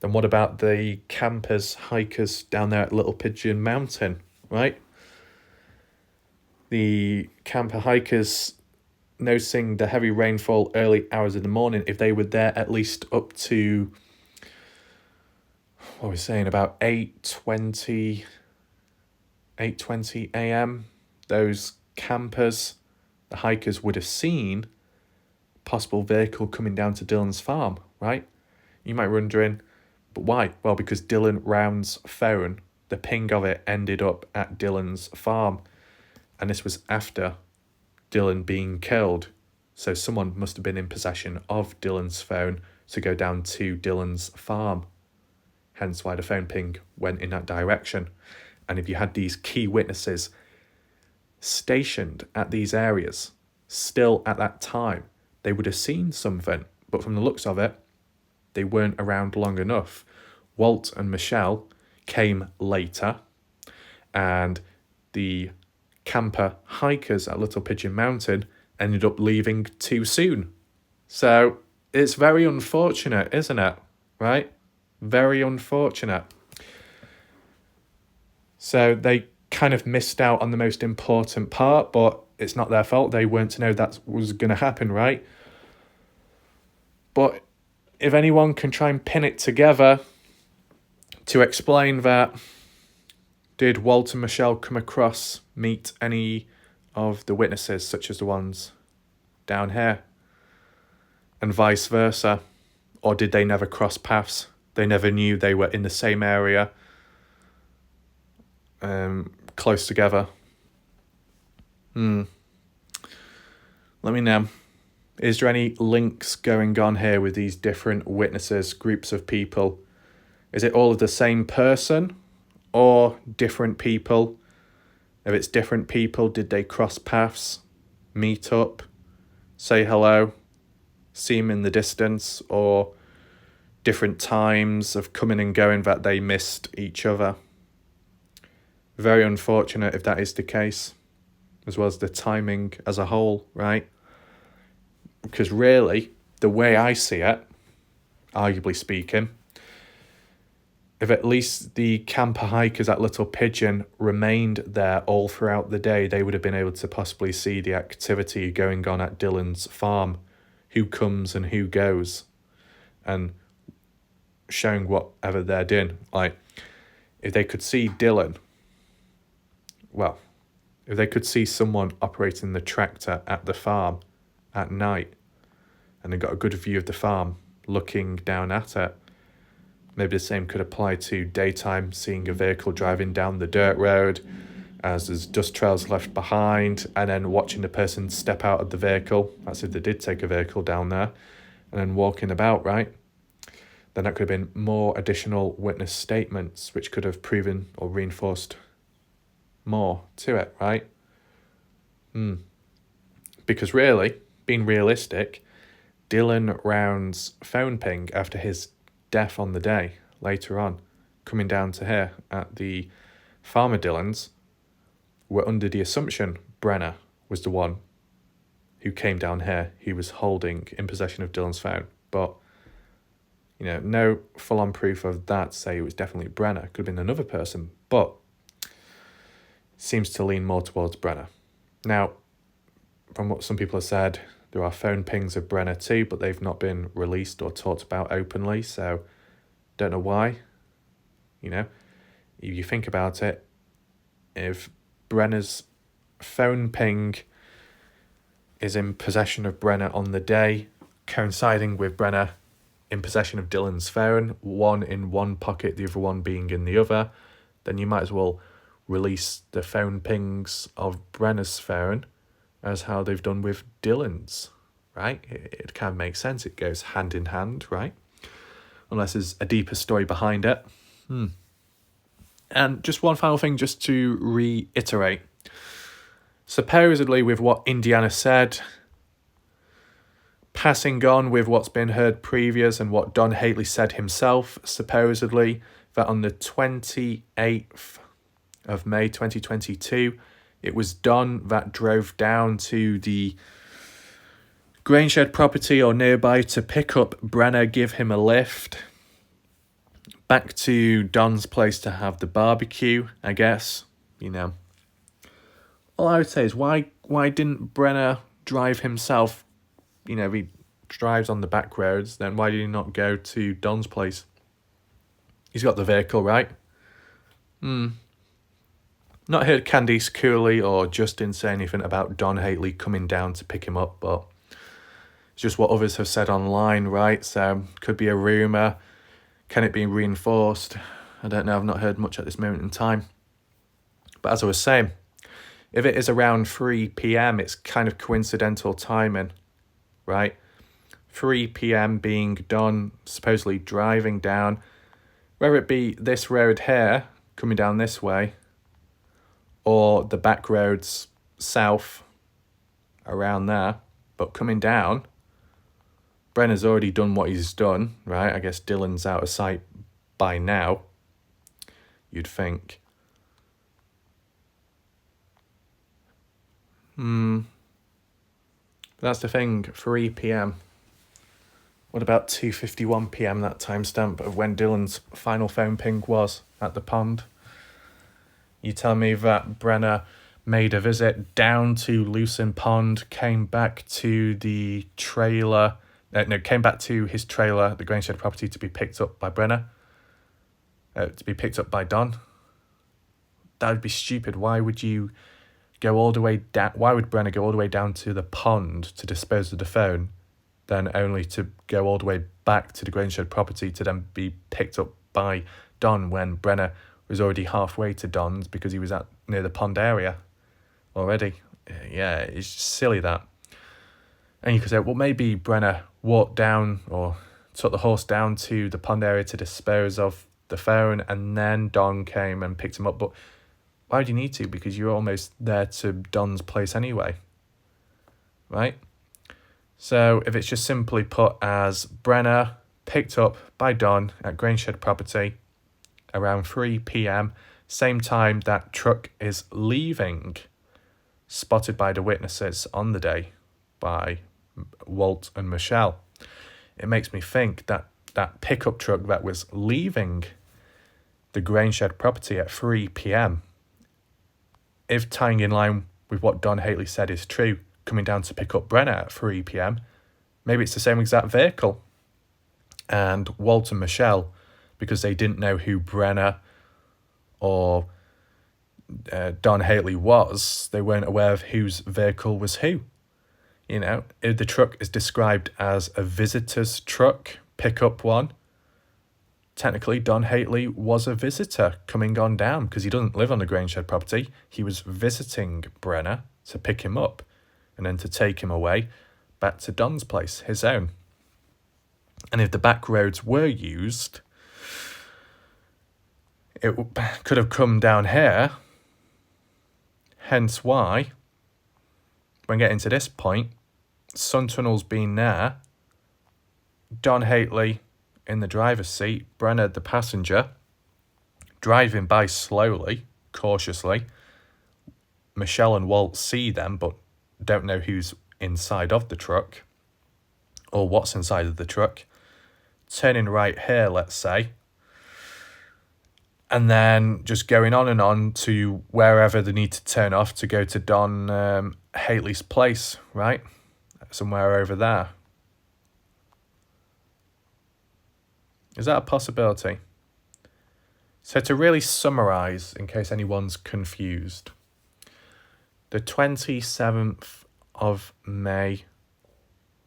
then what about the campers, hikers down there at Little Pigeon Mountain, right? The camper hikers noticing the heavy rainfall early hours of the morning, if they were there at least up to, what are we saying, about 8:20 a.m., those campers, the hikers would have seen possible vehicle coming down to Dylan's farm, right? You might be wondering, but why? Well, because Dylan Round's phone, the ping of it ended up at Dylan's farm. And this was after Dylan being killed. So someone must have been in possession of Dylan's phone to go down to Dylan's farm. Hence why the phone ping went in that direction. And if you had these key witnesses stationed at these areas, still at that time, they would have seen something. But from the looks of it, they weren't around long enough. Walt and Michelle came later, and the camper hikers at Little Pigeon Mountain ended up leaving too soon. So it's very unfortunate, isn't it? Right? Very unfortunate. So they kind of missed out on the most important part, but it's not their fault. They weren't to know that was going to happen, right? But if anyone can try and pin it together to explain that, did Walt and Michelle meet any of the witnesses, such as the ones down here, and vice versa? Or did they never cross paths? They never knew they were in the same area, close together. Let me know. Is there any links going on here with these different witnesses, groups of people? Is it all of the same person or different people? If it's different people, did they cross paths, meet up, say hello, see him in the distance, or different times of coming and going that they missed each other. Very unfortunate if that is the case, as well as the timing as a whole, right? Because really, the way I see it, arguably speaking, if at least the camper hikers at Little Pigeon remained there all throughout the day, they would have been able to possibly see the activity going on at Dylan's farm, who comes and who goes, and showing whatever they're doing. Like, if they could see Dylan, well, if they could see someone operating the tractor at the farm at night, and they got a good view of the farm looking down at it, maybe the same could apply to daytime, seeing a vehicle driving down the dirt road as there's dust trails left behind, and then watching the person step out of the vehicle. That's if they did take a vehicle down there, and then walking about, right? Then that could have been more additional witness statements, which could have proven or reinforced more to it, right? Because really, being realistic, Dylan Round's phone ping after his death on the day, later on, coming down to here at the farmer Dylan's, were under the assumption Brenner was the one who came down here, who was holding in possession of Dylan's phone. But, no full-on proof of that to say it was definitely Brenner. Could have been another person, but seems to lean more towards Brenner. Now, from what some people have said, there are phone pings of Brenner too, but they've not been released or talked about openly, so don't know why. If you think about it, if Brenner's phone ping is in possession of Brenner on the day, coinciding with Brenner in possession of Dylan's phone, one in one pocket, the other one being in the other, then you might as well release the phone pings of Brenner's phone as how they've done with Dylan's, right? It kind of makes sense. It goes hand in hand, right? Unless there's a deeper story behind it. And just one final thing, just to reiterate. Supposedly, with what Indiana said, passing on with what's been heard previous and what Don Haley said himself, supposedly, that on the 28th of May 2022, it was Don that drove down to the Grangeshed property or nearby to pick up Brenner, give him a lift back to Don's place to have the barbecue, I guess. All I would say is why didn't Brenner drive himself? If he drives on the back roads, then why did he not go to Don's place? He's got the vehicle, right? Not heard Candice Cooley or Justin say anything about Don Haley coming down to pick him up, but it's just what others have said online, right? So could be a rumour. Can it be reinforced? I don't know. I've not heard much at this moment in time. But as I was saying, if it is around 3 p.m, it's kind of coincidental timing, right? 3 p.m. being Don supposedly driving down, whether it be this road here, coming down this way, or the back roads south around there, but coming down, Brenner's already done what he's done, right? I guess Dylan's out of sight by now, you'd think. That's the thing, 3 p.m. What about 2:51 p.m, that timestamp of when Dylan's final phone ping was at the pond? You tell me that Brenner made a visit down to Lucin Pond, came back to the trailer, came back to his trailer, the Grangeshed property, to be picked up by Brenner, to be picked up by Don. That would be stupid. Why would you go all the way down? Why would Brenner go all the way down to the pond to dispose of the phone, then only to go all the way back to the Grangeshed property to then be picked up by Don when Brenner was already halfway to Don's because he was near the pond area already? Yeah, it's just silly that. And you could say, well, maybe Brenner walked down or took the horse down to the pond area to dispose of the phone, and then Don came and picked him up. But why do you need to? Because you're almost there to Don's place anyway, right? So if it's just simply put as Brenner picked up by Don at Grangeshed property around 3 p.m, same time that truck is leaving, spotted by the witnesses on the day by Walt and Michelle. It makes me think that that pickup truck that was leaving the Grangeshed property at 3 p.m, if tying in line with what Don Haley said is true, coming down to pick up Brenner at 3 p.m, maybe it's the same exact vehicle. And Walt and Michelle, because they didn't know who Brenner or Don Haley was, they weren't aware of whose vehicle was who. You know, if the truck is described as a visitor's truck, pickup one, technically Don Haley was a visitor coming on down because he doesn't live on the Grangeshed property. He was visiting Brenner to pick him up and then to take him away back to Don's place, his own. And if the back roads were used, it could have come down here. Hence why, when getting to this point, sun tunnels being there, Don Haley in the driver's seat, Brenner the passenger, driving by slowly, cautiously. Michelle and Walt see them but don't know who's inside of the truck or what's inside of the truck. Turning right here, let's say, and then just going on and on to wherever they need to turn off to go to Don Haley's place, right? Somewhere over there. Is that a possibility? So to really summarise, in case anyone's confused, the 27th of May,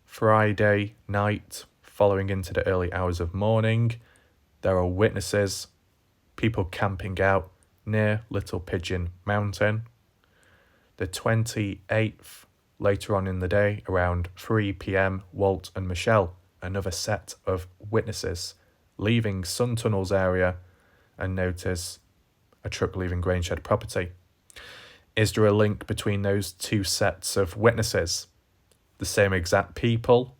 Friday night, following into the early hours of morning, there are witnesses, people camping out near Little Pigeon Mountain. The 28th, later on in the day, around 3 p.m, Walt and Michelle, another set of witnesses, leaving Sun Tunnels area and notice a truck leaving Grangeshed property. Is there a link between those two sets of witnesses? The same exact people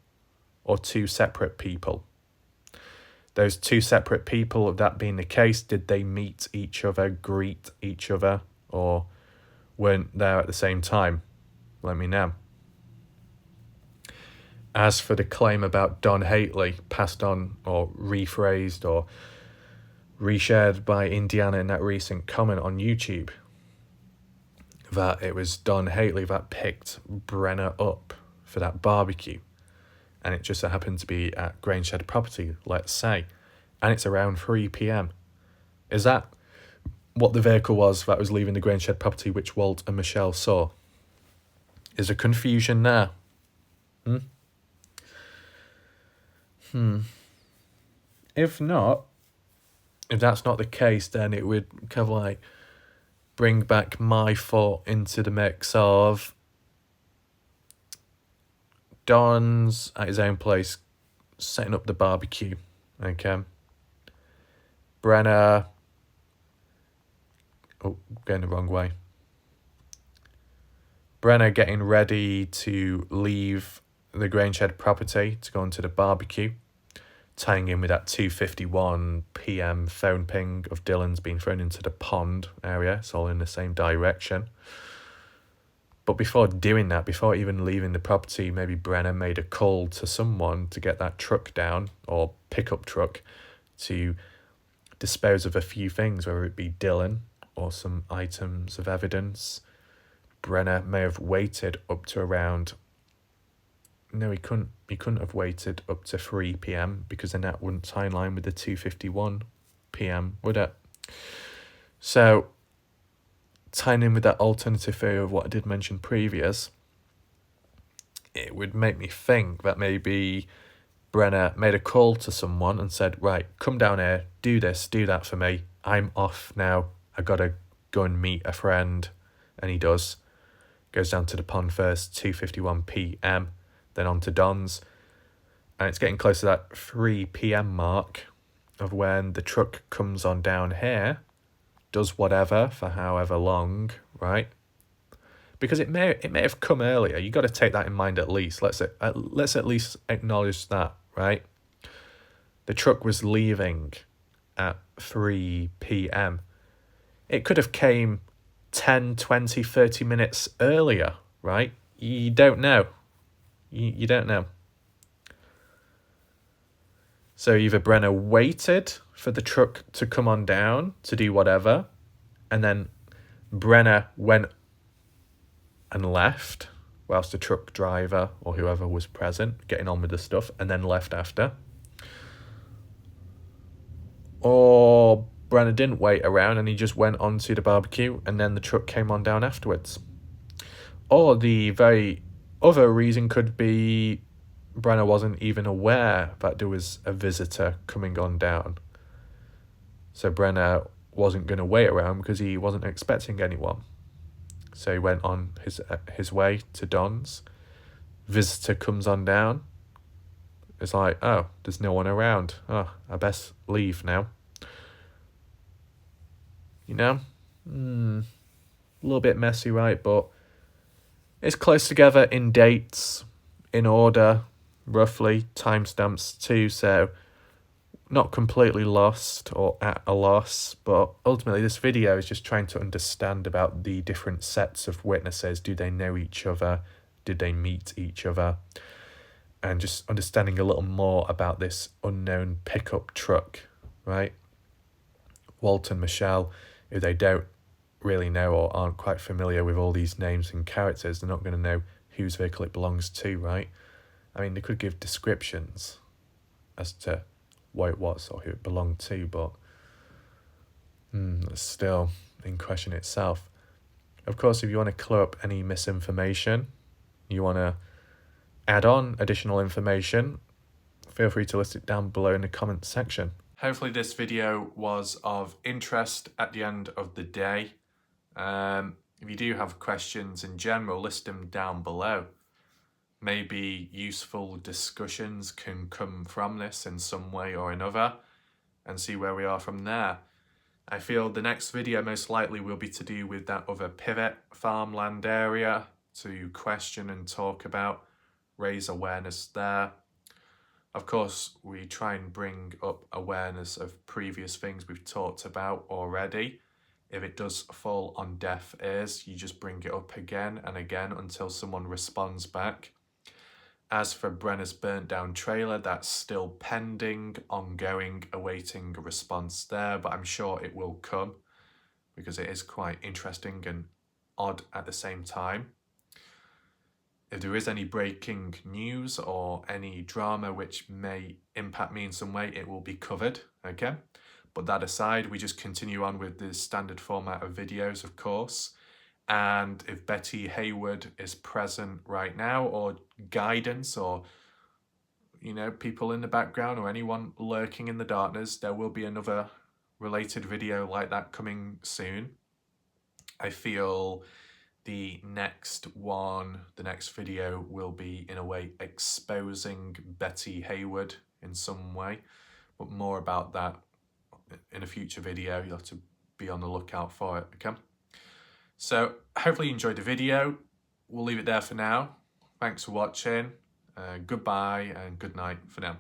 or two separate people? Those two separate people, if that being the case, did they meet each other, greet each other, or weren't there at the same time? Let me know. As for the claim about Don Haley, passed on or rephrased or reshared by Indiana in that recent comment on YouTube, that it was Don Haley that picked Brenner up for that barbecue, and it just so happened to be at Grangeshed property, let's say, and it's around 3 p.m. Is that what the vehicle was that was leaving the Grangeshed property which Walt and Michelle saw? Is there confusion there? If not, if that's not the case, then it would kind of like bring back my thought into the mix of Don's at his own place setting up the barbecue, okay? Brenner, going the wrong way. Brenner getting ready to leave the Grangeshed property to go onto the barbecue, tying in with that 2:51 p.m. phone ping of Dylan's being thrown into the pond area. It's all in the same direction. But before doing that, before even leaving the property, maybe Brenner made a call to someone to get that truck down, or pickup truck, to dispose of a few things, whether it be Dylan or some items of evidence. Brenner may have waited up to around... No, he couldn't have waited up to 3 p.m. because then that wouldn't tie in line with the 2:51 p.m, would it? So, tying in with that alternative theory of what I did mention previous, it would make me think that maybe Brenner made a call to someone and said, right, come down here, do this, do that for me. I'm off now. I got to go and meet a friend. And he does. Goes down to the pond first, 2:51 p.m, then on to Don's. And it's getting close to that 3 p.m. mark of when the truck comes on down here, does whatever for however long, right? because it may have come earlier. You got to take that in mind at least. Let's at least acknowledge that, right? The truck was leaving at 3 p.m. It could have came 10, 20, 30 minutes earlier, right? You don't know. You don't know. So either Brenner waited for the truck to come on down to do whatever, and then Brenner went and left whilst the truck driver or whoever was present getting on with the stuff, and then left after. Or Brenner didn't wait around and he just went on to the barbecue and then the truck came on down afterwards. Or the very other reason could be Brenner wasn't even aware that there was a visitor coming on down. So Brenner wasn't going to wait around because he wasn't expecting anyone. So he went on his way to Don's. Visitor comes on down. It's like, oh, there's no one around. Oh, I best leave now. You know? A little bit messy, right? But it's close together in dates, in order, roughly, timestamps too, so not completely lost or at a loss, but ultimately this video is just trying to understand about the different sets of witnesses. Do they know each other? Did they meet each other? And just understanding a little more about this unknown pickup truck, right? Walt and Michelle, if they don't really know or aren't quite familiar with all these names and characters, they're not going to know whose vehicle it belongs to, right? I mean, they could give descriptions as to what it was or who it belonged to, but it's still in question itself. Of course, if you want to clear up any misinformation, you want to add on additional information, feel free to list it down below in the comments section. Hopefully this video was of interest at the end of the day. If you do have questions in general, list them down below. Maybe useful discussions can come from this in some way or another and see where we are from there. I feel the next video most likely will be to do with that other pivot farmland area, to question and talk about, raise awareness there. Of course, we try and bring up awareness of previous things we've talked about already. If it does fall on deaf ears, you just bring it up again and again until someone responds back. As for Brenner's burnt down trailer, that's still pending, ongoing, awaiting a response there, but I'm sure it will come because it is quite interesting and odd at the same time. If there is any breaking news or any drama which may impact me in some way, it will be covered, okay? But that aside, we just continue on with the standard format of videos, of course. And if Betty Haywood is present right now, or guidance, or, you know, people in the background, or anyone lurking in the darkness, there will be another related video like that coming soon. I feel the next video will be, in a way, exposing Betty Haywood in some way, but more about that in a future video. You'll have to be on the lookout for it, okay? So hopefully you enjoyed the video. We'll leave it there for now. Thanks for watching. Goodbye and good night for now.